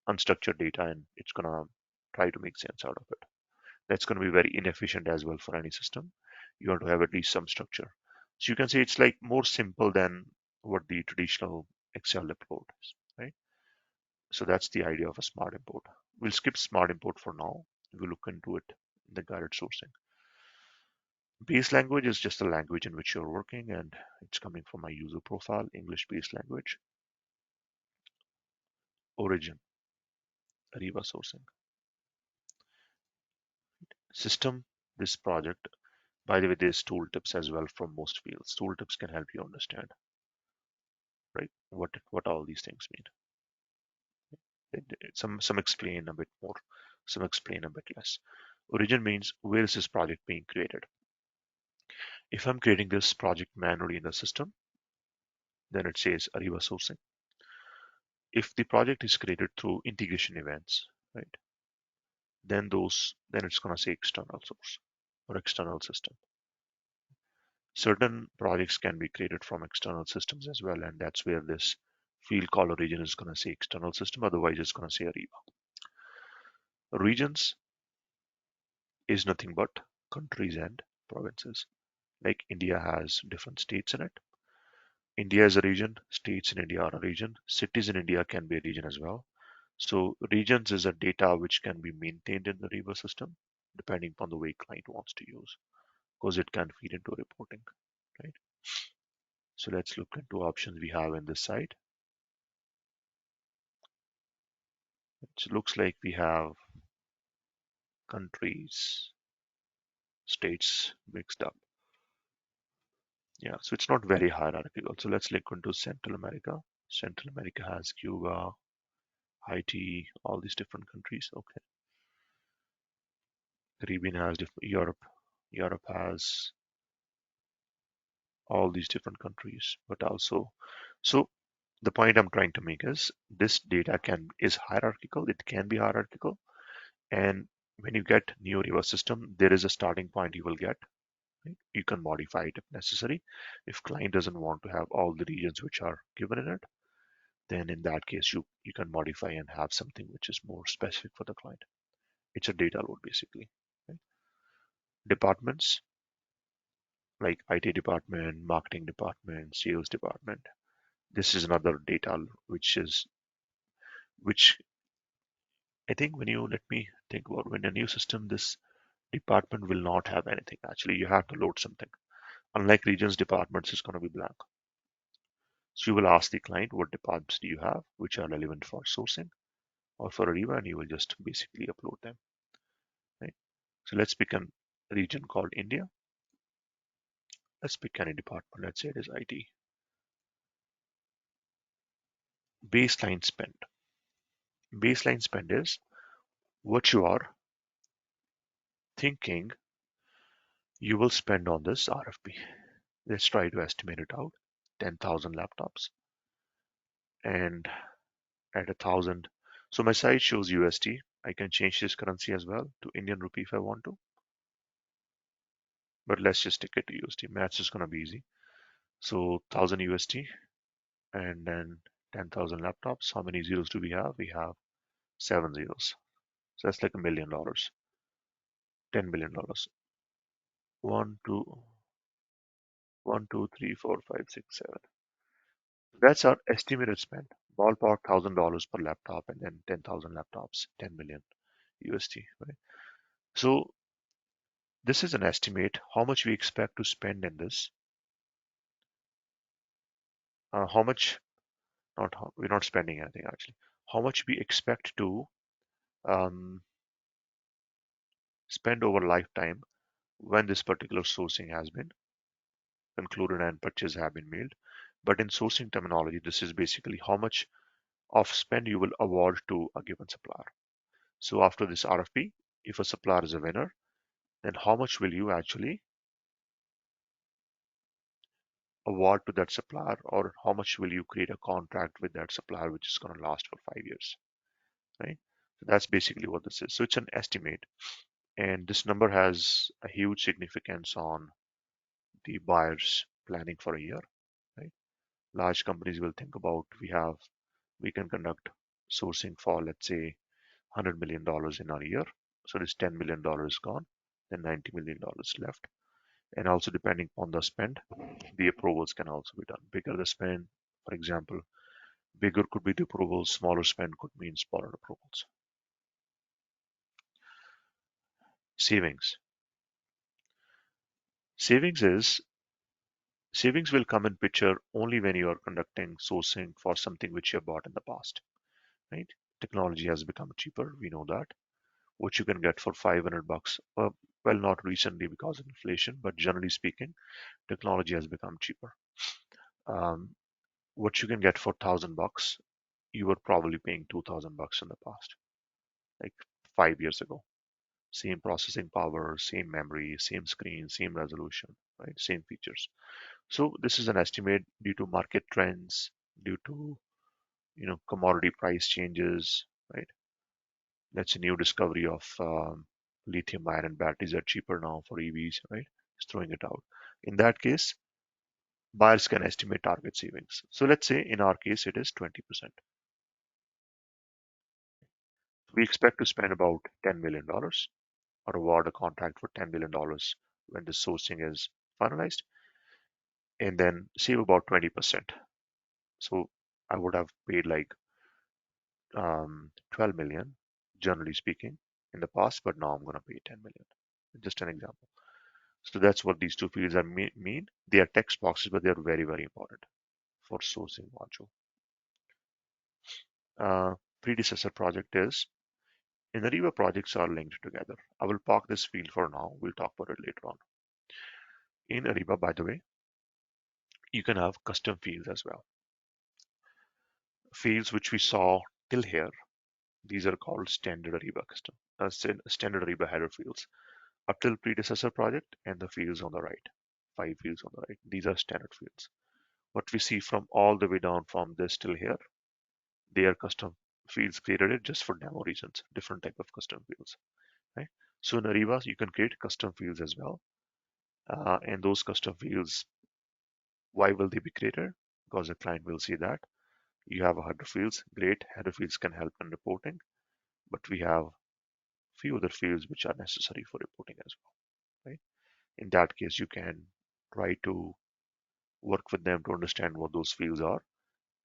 unstructured data and it's gonna try to make sense out of it. That's going to be very inefficient as well for any system. You want to have at least some structure. So you can say it's like more simple than what the traditional Excel upload is, right? So that's the idea of a smart import. We'll skip smart import for now. We'll look into it in the guided sourcing. Base language is just the language in which you're working, and it's coming from my user profile, English based language. Origin, Ariba sourcing. System, this project. By the way, there's tooltips as well from most fields. Tooltips can help you understand, right? What all these things mean. Some explain a bit more, some explain a bit less. Origin means where is this project being created? If I'm creating this project manually in the system, then it says Ariba sourcing. If the project is created through integration events, right, then it's gonna say external source or external system. Certain projects can be created from external systems as well, and that's where this field called origin is gonna say external system, otherwise it's gonna say Ariba. Regions is nothing but countries and provinces. Like India has different states in it. India is a region, states in India are a region, cities in India can be a region as well. So regions is a data which can be maintained in the Ariba system depending upon the way client wants to use, because it can feed into reporting, right? So let's look into options we have in this side. It looks like we have countries, states mixed up. Yeah, so it's not very hierarchical. So let's look into Central America. Central America has Cuba, Haiti, all these different countries. Okay. Caribbean has different Europe. Europe has all these different countries, but also so the point I'm trying to make is this data is hierarchical. It can be hierarchical, and when you get new reverse system, there is a starting point you will get. Right? You can modify it if necessary. If client doesn't want to have all the regions which are given in it, then in that case you can modify and have something which is more specific for the client. It's a data load basically. Right? Departments like IT department, marketing department, sales department. This is another data which I think when you let me think about when a new system, this department will not have anything. Actually, you have to load something. Unlike regions departments, it's going to be blank. So you will ask the client what departments do you have, which are relevant for sourcing or for Ariba, and you will just basically upload them. Right? So let's pick a region called India. Let's pick any department. Let's say it is IT. Baseline spend. Baseline spend is what you are thinking you will spend on this RFP. Let's try to estimate it out. 10,000 laptops and at 1,000. So my site shows USD. I can change this currency as well to Indian rupee if I want to. But let's just stick it to USD. Maths is going to be easy. So 1,000 USD and then 10,000 laptops. How many zeros do we have? We have 7 zeros. So that's like $1 million. $10 billion. 1, 2, 1, 2, 3, 4, 5, 6, 7. That's our estimated spend. Ballpark $1,000 per laptop and then 10,000 laptops, 10 million USD. Right? So this is an estimate how much we expect to spend in this. How much? Not how, we're not spending anything actually. How much we expect to um, spend over lifetime when this particular sourcing has been concluded and purchase have been made. But in sourcing terminology, this is basically how much of spend you will award to a given supplier. So after this RFP, if a supplier is a winner, then how much will you actually award to that supplier, or how much will you create a contract with that supplier which is going to last for 5 years, right? So that's basically what this is. So it's an estimate, and this number has a huge significance on the buyers planning for a year, right? Large companies will think about we can conduct sourcing for, let's say, $100 million in a year. So this $10 million gone, then $90 million left. And also depending on the spend, the approvals can also be done. Bigger the spend, for example, bigger could be the approvals, smaller spend could mean smaller approvals. Savings. Savings is Savings will come in picture only when you are conducting sourcing for something which you have bought in the past, right? Technology has become cheaper, we know that. What you can get for $500, well, not recently because of inflation, but generally speaking, technology has become cheaper. Um, what you can get for $1,000, you were probably paying $2,000 in the past, like 5 years ago. Same processing power, same memory, same screen, same resolution, right? Same features. So this is an estimate due to market trends, due to commodity price changes, right? That's a new discovery of lithium ion batteries are cheaper now for EVs, right? Just throwing it out. In that case, buyers can estimate target savings. So let's say in our case it is 20%. We expect to spend about $10 million or award a contract for $10 million when the sourcing is finalized, and then save about 20%. So I would have paid like 12 million, generally speaking, in the past, but now I'm going to pay 10 million. Just an example. So that's what these two fields are mean. They are text boxes, but they are very, very important for sourcing module. Predecessor project is in Ariba projects are linked together. I will park this field for now. We'll talk about it later on. In Ariba, by the way, you can have custom fields as well. Fields which we saw till here, these are called standard Ariba standard Ariba header fields. Up till predecessor project and the fields on the right, 5 fields on the right. These are standard fields. What we see from all the way down from this till here, they are custom fields created just for demo reasons, different type of custom fields, right? So in Ariba, you can create custom fields as well. And those custom fields, why will they be created? Because the client will see that you have a header fields, great, header fields can help in reporting, but we have few other fields which are necessary for reporting as well, right? In that case, you can try to work with them to understand what those fields are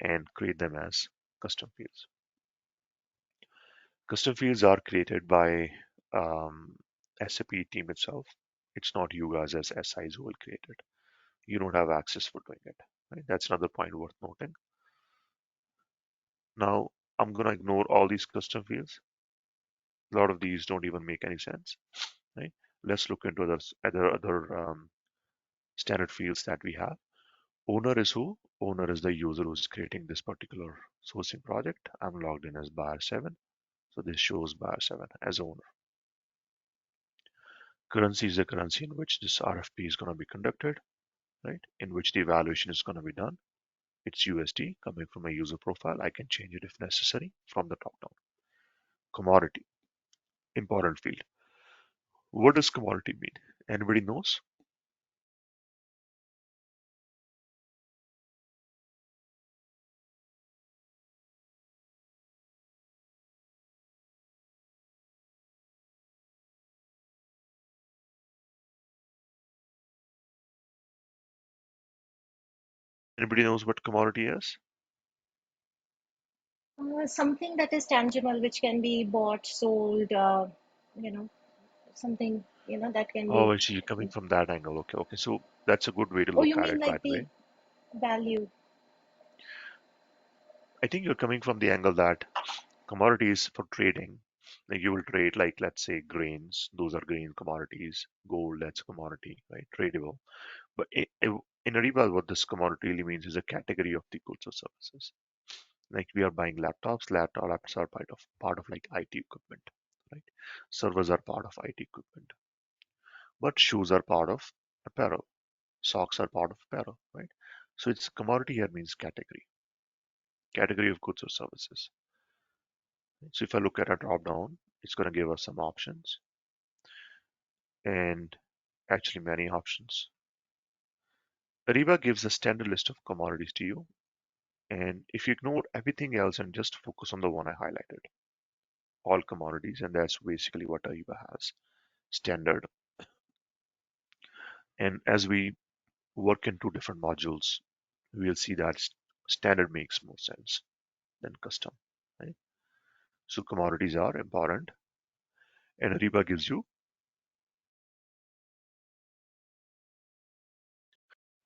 and create them as custom fields. Custom fields are created by SAP team itself. It's not you guys as SIs who will create it. You don't have access for doing it. Right? That's another point worth noting. Now, I'm going to ignore all these custom fields. A lot of these don't even make any sense. Right? Let's look into other standard fields that we have. Owner is who? Owner is the user who's creating this particular sourcing project. I'm logged in as buyer 7. So this shows buyer 7 as owner. Currency is the currency in which this RFP is going to be conducted, right? In which the evaluation is going to be done. It's USD coming from a user profile. I can change it if necessary from the top down. Commodity, important field. What does commodity mean? Anybody knows? Anybody knows what commodity is? Something that is tangible, which can be bought, sold, you know, something, that can Oh, be. I see you're coming from that angle. Okay, okay. So that's a good way to Oh, look you at mean it, by like the way. the value? I think you're coming from the angle that commodities for trading, like you will trade, like let's say grains, those are grain commodities, gold, that's a commodity, right? Tradable. But in Ariba, what this commodity really means is a category of the goods or services. Like we are buying laptops, laptops are part of like IT equipment, right? Servers are part of IT equipment, but shoes are part of apparel, Socks are part of apparel, right? So it's commodity here means category of goods or services. So if I look at a drop down, it's going to give us some options and actually many options. Ariba gives a standard list of commodities to you. And if you ignore everything else and just focus on the one I highlighted, all commodities, and that's basically what Ariba has, standard. And as we work into different modules, we'll see that standard makes more sense than custom, right? So commodities are important, and Ariba gives you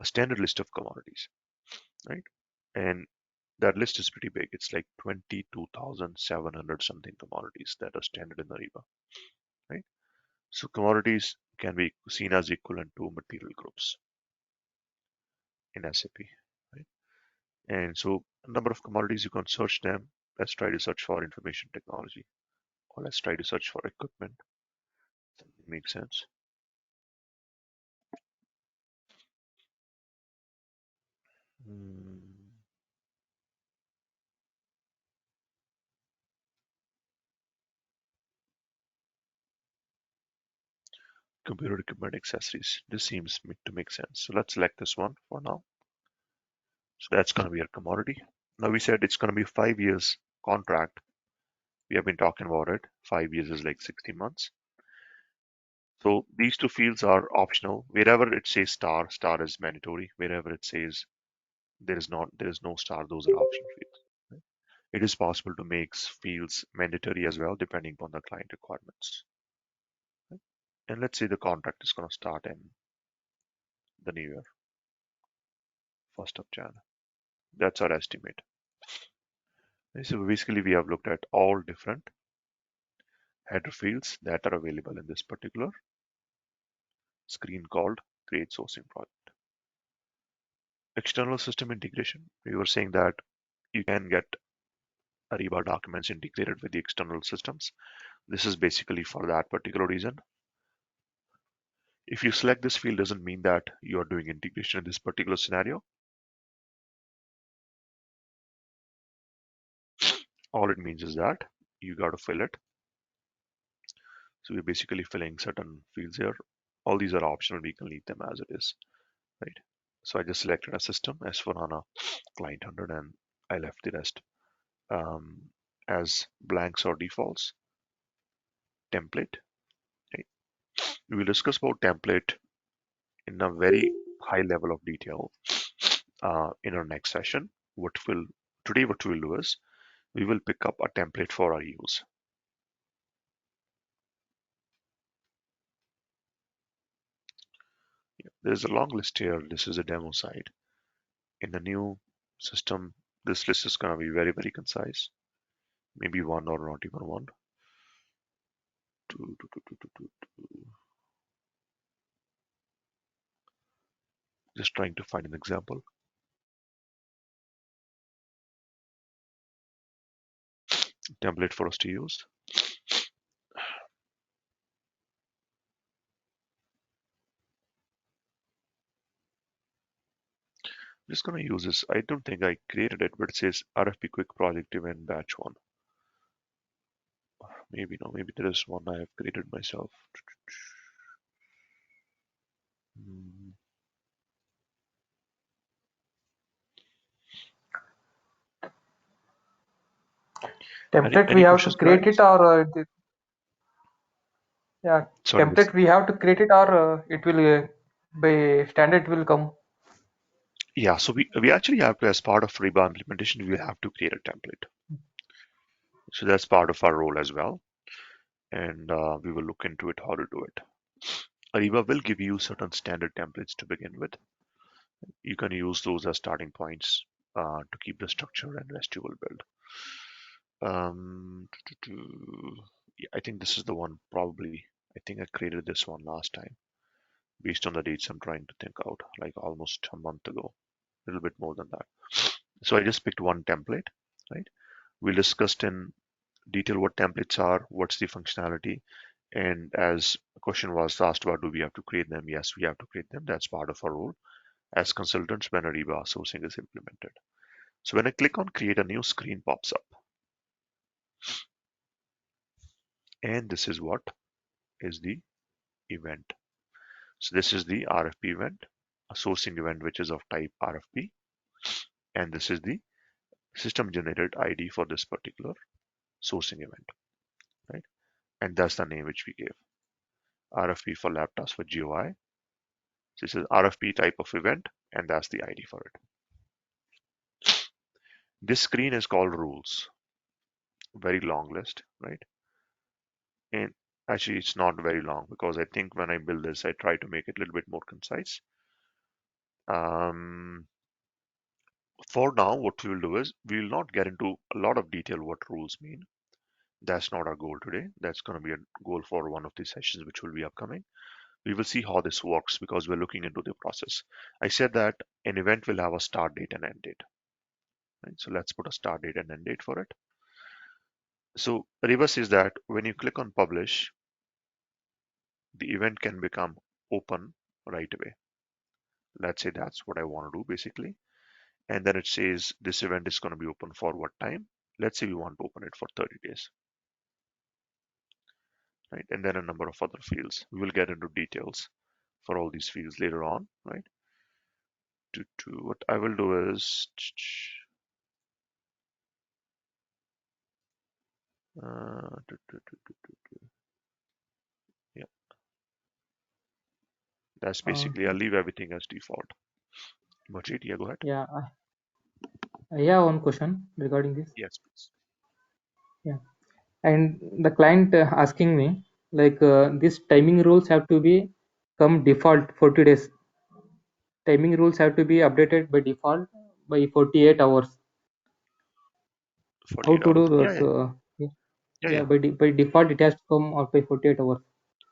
a standard list of commodities, right? And that list is pretty big. It's like 22,700 something commodities that are standard in Ariba, right? So commodities can be seen as equivalent to material groups in SAP, right? And so a number of commodities, you can search them. Let's try to search for information technology, or let's try to search for equipment. Something makes sense. Hmm. Computer equipment accessories. This seems to make sense. So let's select this one for now. So that's going to be our commodity. Now we said it's going to be 5 years contract. We have been talking about it. 5 years is like 60 months. So these two fields are optional. Wherever it says star, star is mandatory. Wherever it says there is no star, those are optional fields. Right? It is possible to make fields mandatory as well, depending upon the client requirements. Right? And let's say the contract is going to start in the new year, 1st of Jan. That's our estimate. So basically, we have looked at all different header fields that are available in this particular screen called Create Sourcing Project. External system integration. We were saying that you can get Ariba documents integrated with the external systems. This is basically for that particular reason. If you select this field, doesn't mean that you are doing integration in this particular scenario. All it means is that you got to fill it. So we're basically filling certain fields here. All these are optional. We can leave them as it is, right? So I just selected a system S4HANA client 100 and I left the rest as blanks or defaults. Template. Right? We will discuss about template in a very high level of detail in our next session. What we'll do is we will pick up a template for our use. Yeah, there's a long list here. This is a demo side. In the new system, this list is going to be very, very concise. Maybe one or not even one. Just trying to find an example. Template for us to use. I'm just going to use this. I don't think I created it, but it says RFP quick project event batch one. Maybe no, maybe there is one I have created myself. Template we Any have to questions, create guys? it, or yeah, Sorry, template we have to create it, or it will by standard will come. yeah, so we actually have to, as part of Ariba implementation, we have to create a template. So that's part of our role as well. And we will look into it, how to do it. Ariba will give you certain standard templates to begin with. You can use those as starting points to keep the structure and rest you will build. Yeah, I think this is the one probably. I think I created this one last time based on the dates I'm trying to think out, like almost a month ago, a little bit more than that. So I just picked one template, right? We discussed in detail what templates are, what's the functionality, And as a question was asked about, do we have to create them? Yes, we have to create them. That's part of our role as consultants when Ariba sourcing is implemented. So when I click on create, a new screen pops up. And this is what is the event. So this is the RFP event, a sourcing event which is of type RFP. And this is the system generated ID for this particular sourcing event, right? And that's the name which we gave. RFP for laptops for GUI. This is RFP type of event, and that's the ID for it. This screen is called rules. Very long list, right? And actually, it's not very long because I think when I build this, I try to make it a little bit more concise. For now, what we will do is we will not get into a lot of detail what rules mean. That's not our goal today. That's going to be a goal for one of these sessions, which will be upcoming. We will see how this works because we're looking into the process. I said that an event will have a start date and end date. Right? So let's put a start date and end date for it. So Ariba says that when you click on publish, the event can become open right away. Let's say that's what I want to do basically. And then it says this event is going to be open for what time? Let's say we want to open it for 30 days, right? And then a number of other fields. We will get into details for all these fields later on, right? What I will do is, yeah, that's Uh, basically, I'll leave everything as default. Majid, yeah, go ahead. yeah, I have one question regarding this. Yes, please. Yeah, and the client asking me like these timing rules have to be come default 40 days. Timing rules have to be updated by default by 48 hours. How 48 to hours. do Yeah, that? yeah, yeah, Yeah, yeah. by default it has to come out by 48 hours.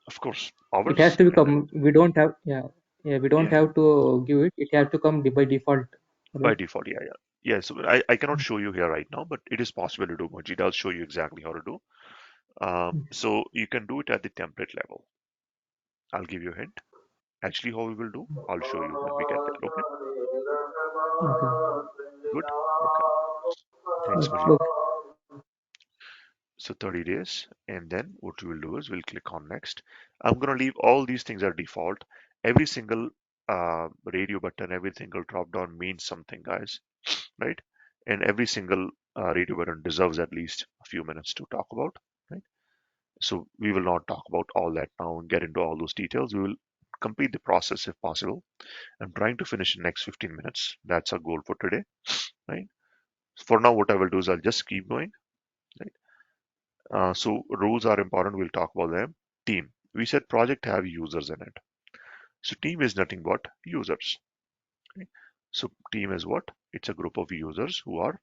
Of course, It has hours. to become. We don't have. Yeah. We don't Yeah, have to give it. It has to come by default, by right? default. Yeah, yeah. Yeah, so I cannot show you here right now, but it is possible to do. Majid, I'll show you exactly how to do. So you can do it at the template level. I'll give you a hint. Actually, how we will do, I'll show you when we get there. Okay, Okay. good. Okay, thanks, Majid. Okay. So 30 days, and then what we will do is we'll click on next. I'm going to leave all these things are default. Every single radio button, every single drop down means something, guys, right? And every single radio button deserves at least a few minutes to talk about, right? So we will not talk about all that now and get into all those details. We will complete the process if possible. I'm trying to finish in the next 15 minutes. That's our goal for today, right? For now, what I will do is I'll just keep going, right? So rules are important. We'll talk about them. Team. We said project have users in it. So team is nothing but users. Okay? So team is what? It's a group of users who are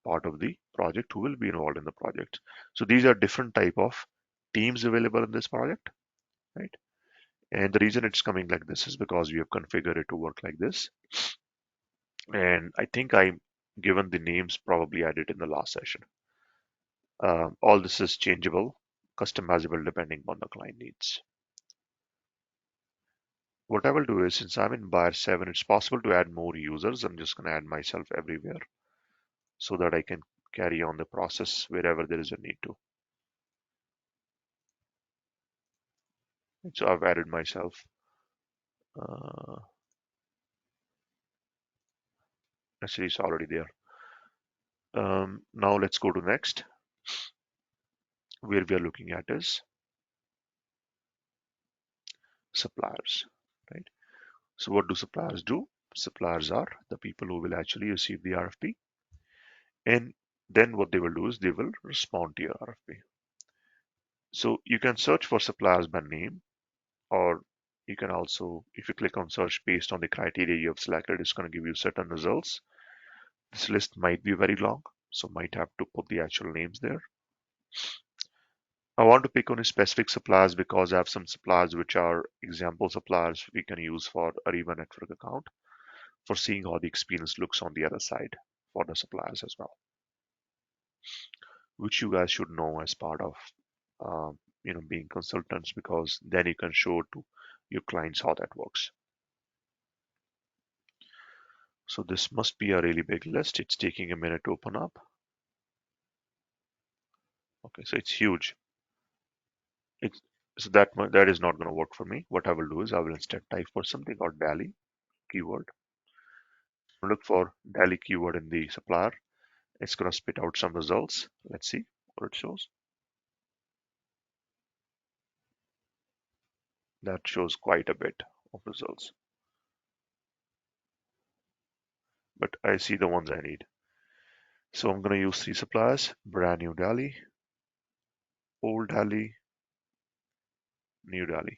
part of the project who will be involved in the project. So these are different type of teams available in this project, right? And the reason it's coming like this is because we have configured it to work like this. And I think I given the names probably added in the last session. All this is changeable, customizable depending on the client needs. What I will do is, since I'm in buyer 7, it's possible to add more users. I'm just going to add myself everywhere so that I can carry on the process wherever there is a need to. So I've added myself. Uh, Actually, it's already there. Now let's go to next. Where we are looking at is suppliers, right? So what do suppliers do? Suppliers are the people who will actually receive the RFP, and then what they will do is they will respond to your RFP. So you can search for suppliers by name, or you can also, if you click on search based on the criteria you have selected, it's going to give you certain results. This list might be very long, so might have to put the actual names there. I want to pick only specific suppliers because I have some suppliers which are example suppliers we can use for Ariba network account for seeing how the experience looks on the other side for the suppliers as well, which you guys should know as part of being consultants, because then you can show to your clients how that works. So this must be a really big list. It's taking a minute to open up. Okay, so it's huge. It's so that is not going to work for me. What I will do is I will instead type for something called Delhi keyword. Look for Delhi keyword in the supplier. It's going to spit out some results. Let's see what it shows. That shows quite a bit of results, but I see the ones I need. So I'm going to use three suppliers: brand new Delhi, old Delhi, new Delhi.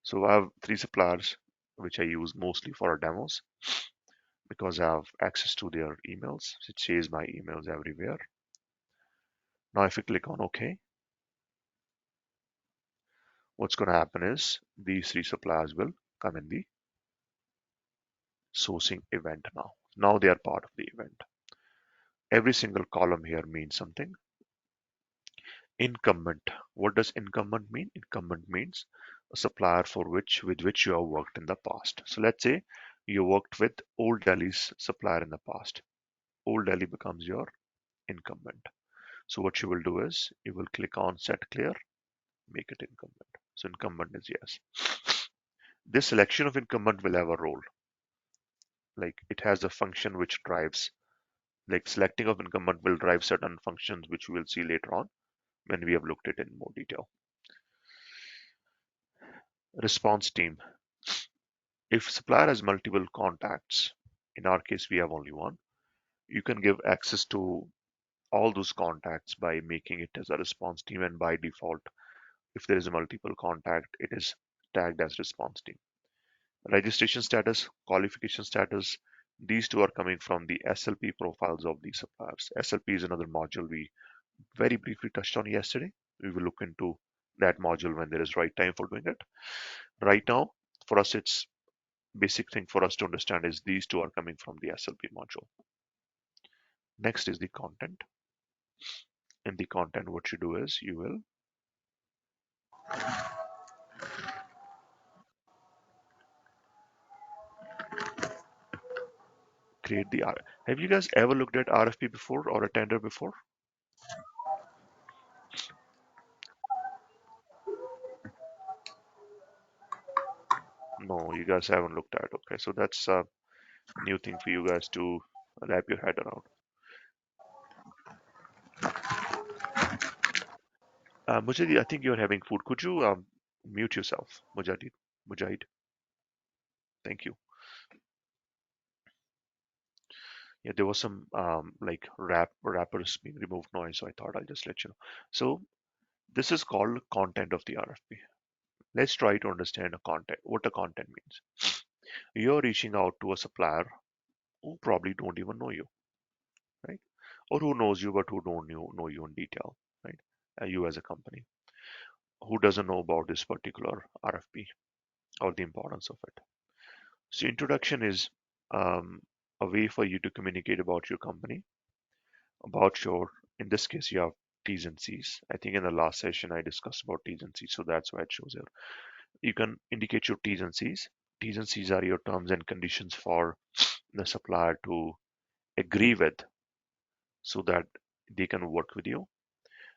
So I have three suppliers which I use mostly for our demos because I have access to their emails. It says my emails everywhere. Now if you click on OK, what's going to happen is these three suppliers will come in the sourcing event now. Now they are part of the event. Every single column here means something. Incumbent. What does incumbent mean? Incumbent means a supplier with which you have worked in the past. So let's say you worked with Old Delhi's supplier in the past. Old Delhi becomes your incumbent. So what you will do is you will click on set clear, make it incumbent. So incumbent is yes. This selection of incumbent will have a role. Like it has a function which drives, like selecting of incumbent will drive certain functions which we will see later on when we have looked at it in more detail. Response team. If supplier has multiple contacts, in our case we have only one, you can give access to all those contacts by making it as a response team, and by default, if there is a multiple contact, it is tagged as response team. Registration status, qualification status, these two are coming from the SLP profiles of these suppliers. SLP is another module we very briefly touched on yesterday. We will look into that module when there is right time for doing it. Right now, for us, it's basic thing for us to understand is these two are coming from the SLP module. Next is the content. In the content, what you do is you will create the R. Have you guys ever looked at RFP before or a tender before? No, you guys haven't looked at it. Okay, so that's a new thing for you guys to wrap your head around. Mujahid, I think you're having food. Could you mute yourself, Mujahid? Thank you. Yeah, there was some like wrappers being removed noise, so I thought I'll just let you know. So this is called content of the RFP. Let's try to understand what a content means. You're reaching out to a supplier who probably don't even know you, right? Or who knows you but who don't know you in detail, right? You as a company, who doesn't know about this particular RFP or the importance of it. So introduction is a way for you to communicate about your company, about your, in this case, you have T's and C's. I think in the last session I discussed about T's and C's, so that's why it shows here. You can indicate your T's and C's. T's and C's are your terms and conditions for the supplier to agree with so that they can work with you.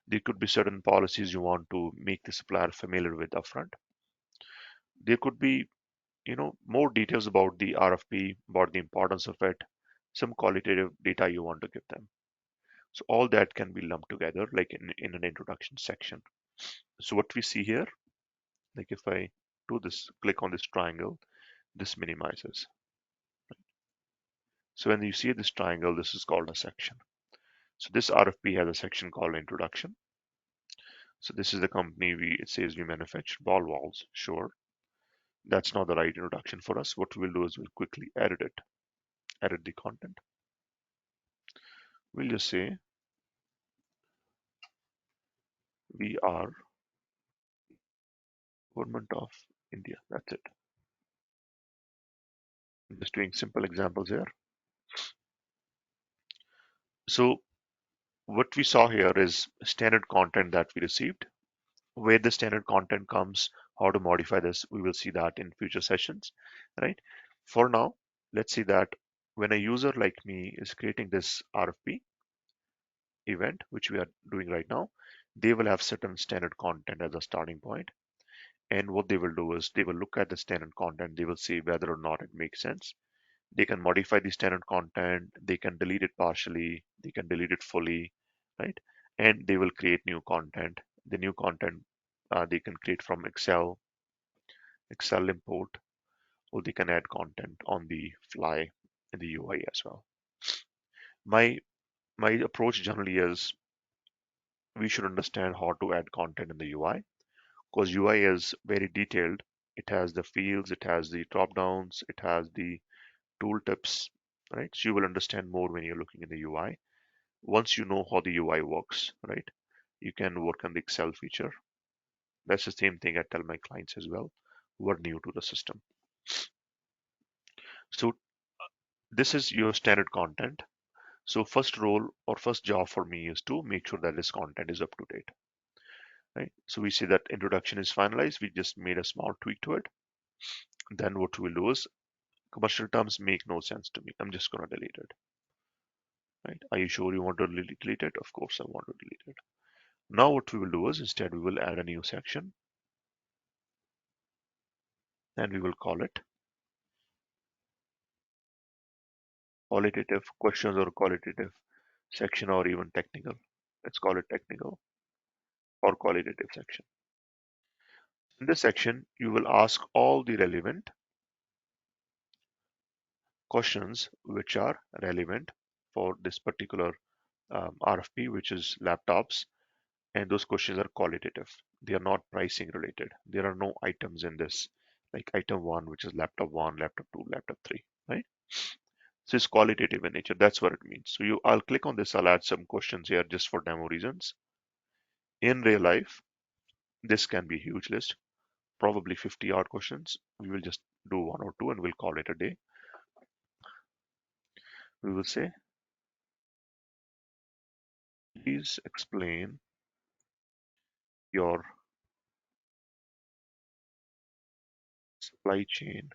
There could be certain policies you want to make the supplier familiar with upfront. There could be, more details about the RFP, about the importance of it, some qualitative data you want to give them. So all that can be lumped together like in an introduction section. So what we see here, like if I do this, click on this triangle, this minimizes. So when you see this triangle, this is called a section. So this RFP has a section called introduction. So this is the company it says we manufacture ball valves. Sure, that's not the right introduction for us. What we'll do is we'll quickly edit it, edit the content. We'll just say we are government of India. That's it. I'm just doing simple examples here. So what we saw here is standard content that we received. Where the standard content comes, how to modify this, we will see that in future sessions, right? For now, let's see that when a user like me is creating this RFP event, which we are doing right now, they will have certain standard content as a starting point. And what they will do is they will look at the standard content, they will see whether or not it makes sense. They can modify the standard content, they can delete it partially, they can delete it fully, right? And they will create new content. The new content they can create from Excel import, or they can add content on the fly in the UI as well. My my approach generally is we should understand how to add content in the UI, because UI is very detailed. It has the fields, it has the drop downs, it has the tooltips, right? So you will understand more when you're looking in the UI. Once you know how the UI works, right? You can work on the Excel feature. That's the same thing I tell my clients as well who are new to the system. So this is your standard content. So first role or first job for me is to make sure that this content is up to date, right? So we see that introduction is finalized. We just made a small tweak to it. Then what we'll do is commercial terms make no sense to me. I'm just going to delete it, right? Are you sure you want to delete it? Of course I want to delete it. Now what we will do is instead we will add a new section and we will call it qualitative questions or qualitative section or even technical. Let's call it technical or qualitative section. In this section, you will ask all the relevant questions which are relevant for this particular RFP, which is laptops, and those questions are qualitative. They are not pricing related. There are no items in this, like item one, which is laptop one, laptop two, laptop three, right? So it's qualitative in nature. That's what it means. So I'll click on this. I'll add some questions here just for demo reasons. In real life, this can be a huge list, probably 50 odd questions. We will just do one or two and we'll call it a day. We will say, please explain your supply chain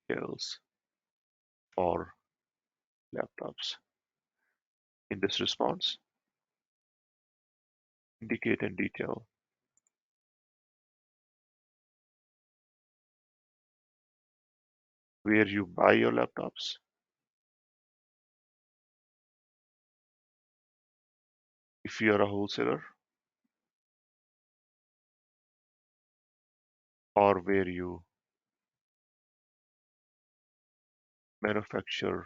details for laptops. In this response, indicate in detail where you buy your laptops, if you are a wholesaler, or where you manufacture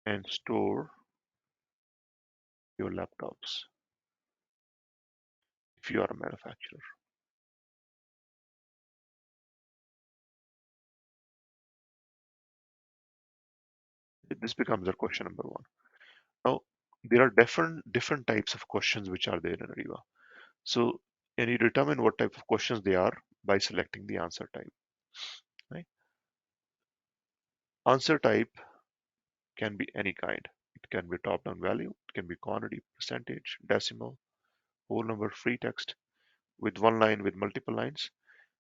and store your laptops, if you are a manufacturer. This becomes our question number one. Now, there are different types of questions which are there in Ariba. So, and you determine what type of questions they are by selecting the answer type. Right? Answer type can be any kind. It can be top-down value, it can be quantity, percentage, decimal, whole number, free text, with one line, with multiple lines.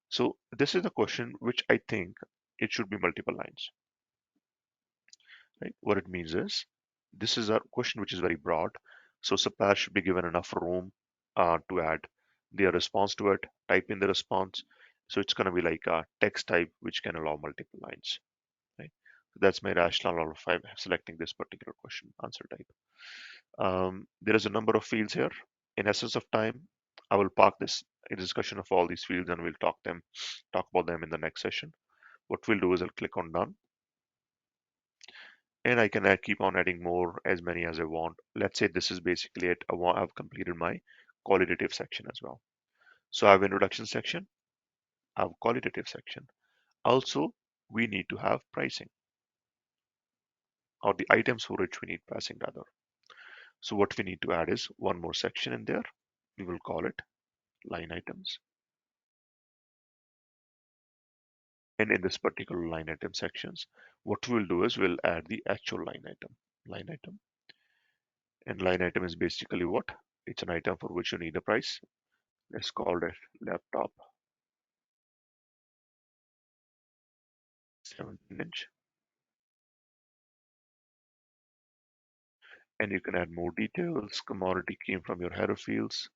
So this is the question which I think it should be multiple lines. Right? What it means is this is a question which is very broad. So supplier should be given enough room to add their response to it, type in the response. So it's going to be like a text type which can allow multiple lines. Right? So that's my rationale of selecting this particular question answer type. There is a number of fields here. In essence of time, I will park this a discussion of all these fields and we'll talk about them in the next session. What we'll do is I'll click on done and I can keep on adding more as many as I want. Let's say this is basically it. I've completed my qualitative section as well. So I have introduction section, I have qualitative section. Also, we need to have pricing or the items for which we need pricing rather. So what we need to add is one more section in there. We will call it line items. And in this particular line item sections, what we'll do is we'll add the actual line item. And line item is basically what? It's an item for which you need a price. Let's call it laptop 17-inch. And you can add more details. Commodity came from your header fields.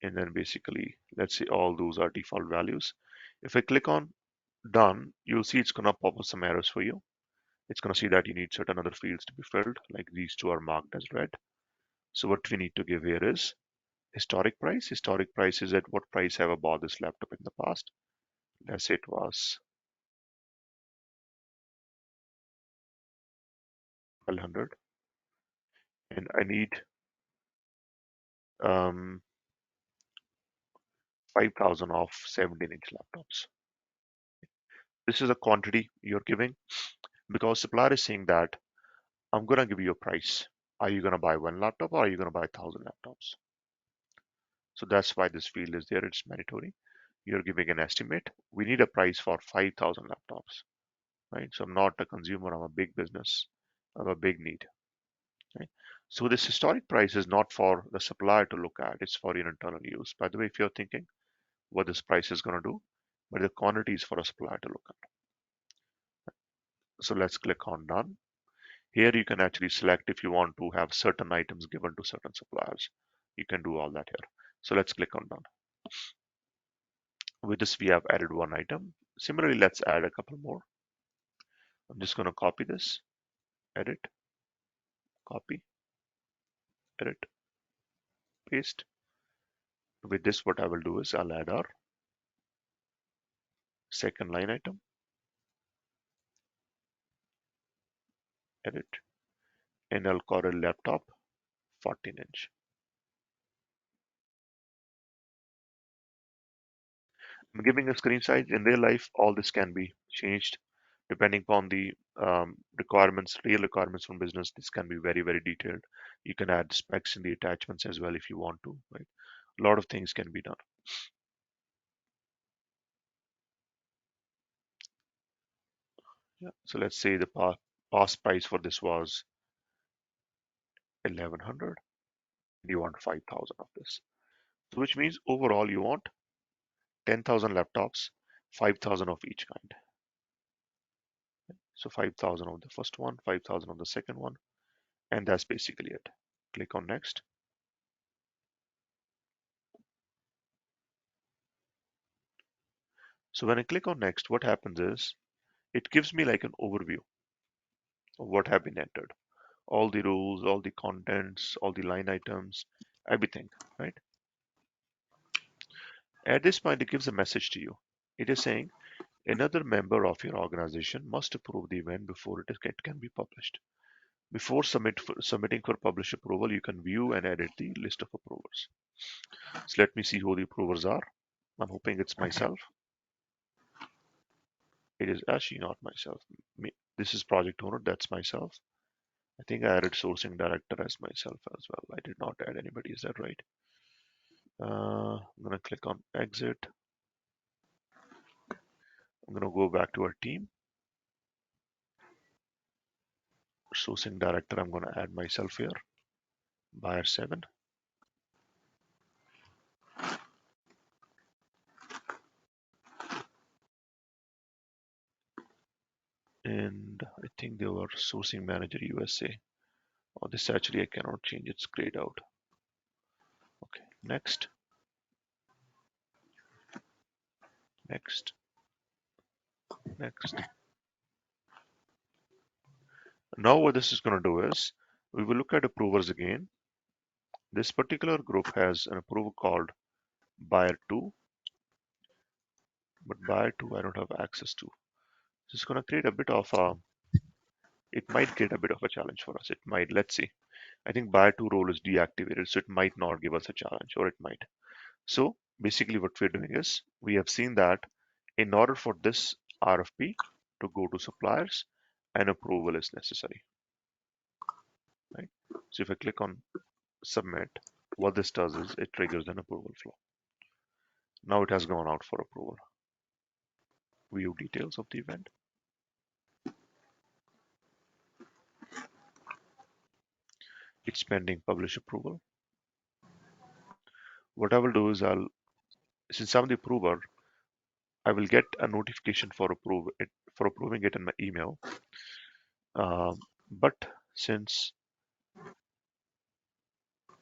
And then basically, let's say all those are default values. If I click on done, you'll see it's gonna pop up some errors for you. It's gonna see that you need certain other fields to be filled, like these two are marked as red. So what we need to give here is historic price. Historic price is at what price have I bought this laptop in the past. Let's say it was 1200, and I need um, 5000 of 17-inch laptops. This is a quantity you're giving because supplier is saying that I'm gonna give you a price. Are you gonna buy one laptop or are you gonna buy 1000 laptops? So that's why this field is there. It's mandatory. You're giving an estimate. We need a price for 5000 laptops, right? So I'm not a consumer. I'm a big business. I have a big need. Right? So this historic price is not for the supplier to look at. It's for your internal use. By the way, if you're thinking what this price is going to do, but the quantity is for a supplier to look at. So let's click on done. Here you can actually select if you want to have certain items given to certain suppliers. You can do all that here. So let's click on done. With this, we have added one item. Similarly, let's add a couple more. I'm just going to copy this, edit, copy, edit, paste. With this, what I will do is I'll add our second line item, edit, and I'll call it laptop 14-inch. I'm giving a screen size. In real life, all this can be changed depending upon the requirements, real requirements from business. This can be very, very detailed. You can add specs in the attachments as well if you want to, right? A lot of things can be done. Yeah. So let's say the past price for this was 1100. You want 5000 of this. So which means overall you want 10,000 laptops, 5,000 of each kind. So 5,000 of the first one, 5,000 of the second one, and that's basically it. Click on next. So when I click on next, what happens is it gives me like an overview of what have been entered. All the rules, all the contents, all the line items, everything, right? At this point, it gives a message to you. It is saying another member of your organization must approve the event before it can be published. Before submitting for publish approval, you can view and edit the list of approvers. So let me see who the approvers are. I'm hoping it's myself. It is actually not myself. This is project owner, that's myself. I think I added sourcing director as myself as well. I did not add anybody, is that right? I'm gonna click on exit. I'm gonna go back to our team. Sourcing director, I'm gonna add myself here. Buyer 7. And I think they were sourcing manager USA. Oh, this actually I cannot change, it's grayed out. Okay, next, next, next. Now what this is gonna do is, we will look at approvers again. This particular group has an approver called buyer 2, but buyer 2 I don't have access to. So it's going to create a bit of a, it might create a bit of a challenge for us. It might, let's see. I think buyer 2 role is deactivated, so it might not give us a challenge, or it might. So basically what we're doing is, we have seen that in order for this RFP to go to suppliers, an approval is necessary, right? So if I click on submit, what this does is it triggers an approval flow. Now it has gone out for approval. View details of the event. It's pending publish approval. What I will do is since I'm the approver, I will get a notification for approving it in my email. But since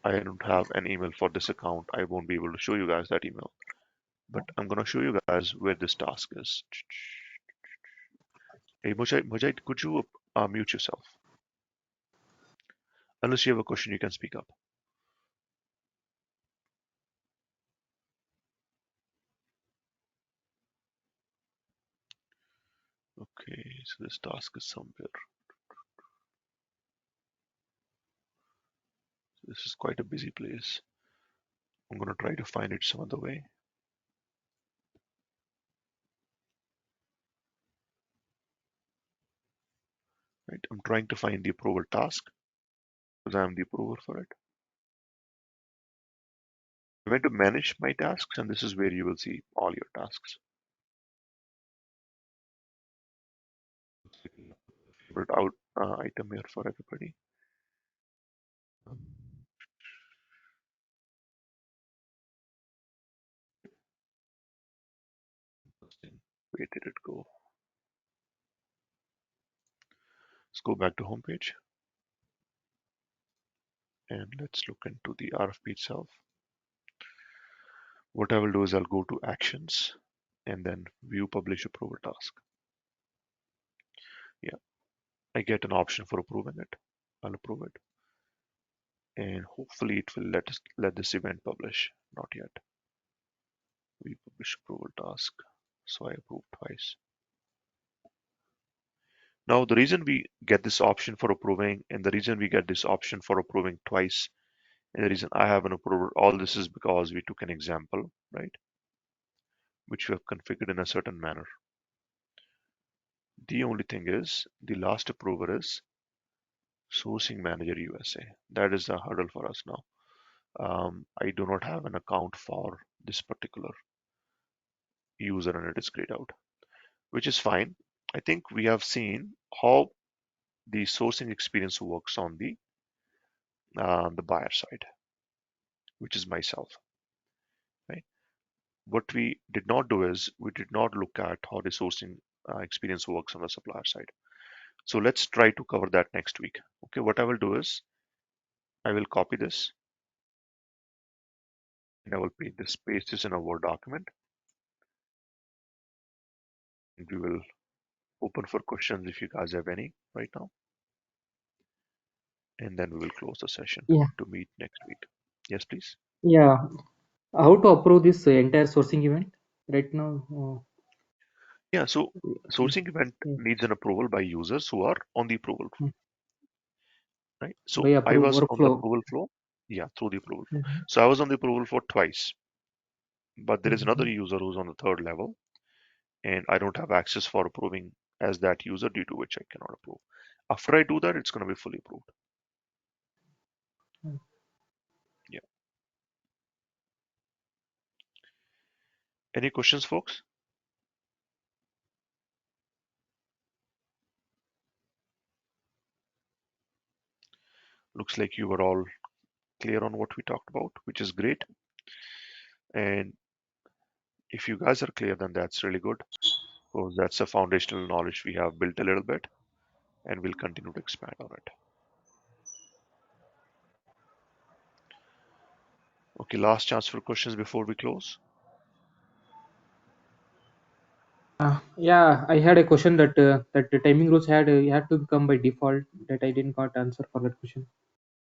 I don't have an email for this account, I won't be able to show you guys that email. But I'm gonna show you guys where this task is. Hey, Mujahid, could you mute yourself? Unless you have a question, you can speak up. Okay, so this task is somewhere. This is quite a busy place. I'm gonna try to find it some other way. Right, I'm trying to find the approval task because I'm the approver for it. I went to manage my tasks, and this is where you will see all your tasks. Favorite out item here for everybody. Where did it go? Let's go back to homepage and let's look into the RFP itself. What I will do is I'll go to actions and then view publish approval task. Yeah, I get an option for approving it. I'll approve it. And hopefully it will let this event publish. Not yet. We publish approval task. So I approve twice. Now the reason we get this option for approving and the reason we get this option for approving twice and the reason I have an approval, all this is because we took an example, right? Which we have configured in a certain manner. The only thing is the last approver is Sourcing Manager USA. That is the hurdle for us now. I do not have an account for this particular user and it is grayed out, which is fine. I think we have seen how the sourcing experience works on the buyer side, which is myself, right? What we did not do is we did not look at how the sourcing experience works on the supplier side. So let's try to cover that next week. Okay, what I will do is I will copy this and I will paste this in a Word document and we will open for questions if you guys have any right now. And then we will close the session Yeah, to meet next week. Yes, please. yeah. How to approve this entire sourcing event right now? Yeah, so Yeah, sourcing event yeah. needs an approval by users who are on the approval, Mm. right? So By I approve was on the workflow. approval flow. Yeah, through the approval flow. Mhm. So I was on the approval flow twice, but there is another Mhm. user who's on the third level, and I don't have access for approving as that user, due to which I cannot approve. After I do that, it's going to be fully approved. Mm. Yeah. Any questions, folks? Looks like you were all clear on what we talked about, which is great. And if you guys are clear, then that's really good, because that's a foundational knowledge we have built a little bit, and we'll continue to expand on it. Okay, last chance for questions before we close. Yeah, I had a question that the timing rules had to come by default. That I didn't got answer for that question.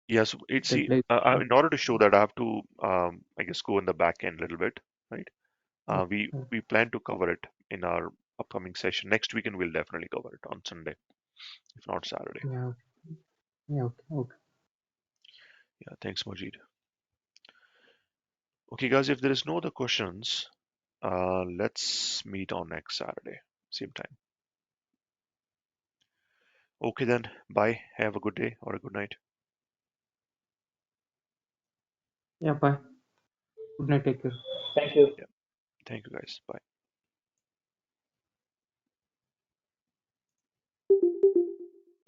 Yes, That like in order to show that, I have to, I guess, go in the back end a little bit, right? okay. We plan to cover it in our upcoming session next week, and we'll definitely cover it on Sunday, if not Saturday. Yeah, yeah, okay, okay. Yeah, thanks, Majid. Okay, guys, if there is no other questions, let's meet on next Saturday, same time. Okay, then, bye. Have a good day or a good night. Yeah, bye. Good night. Take care. Thank you. Yeah, thank you, guys. Bye.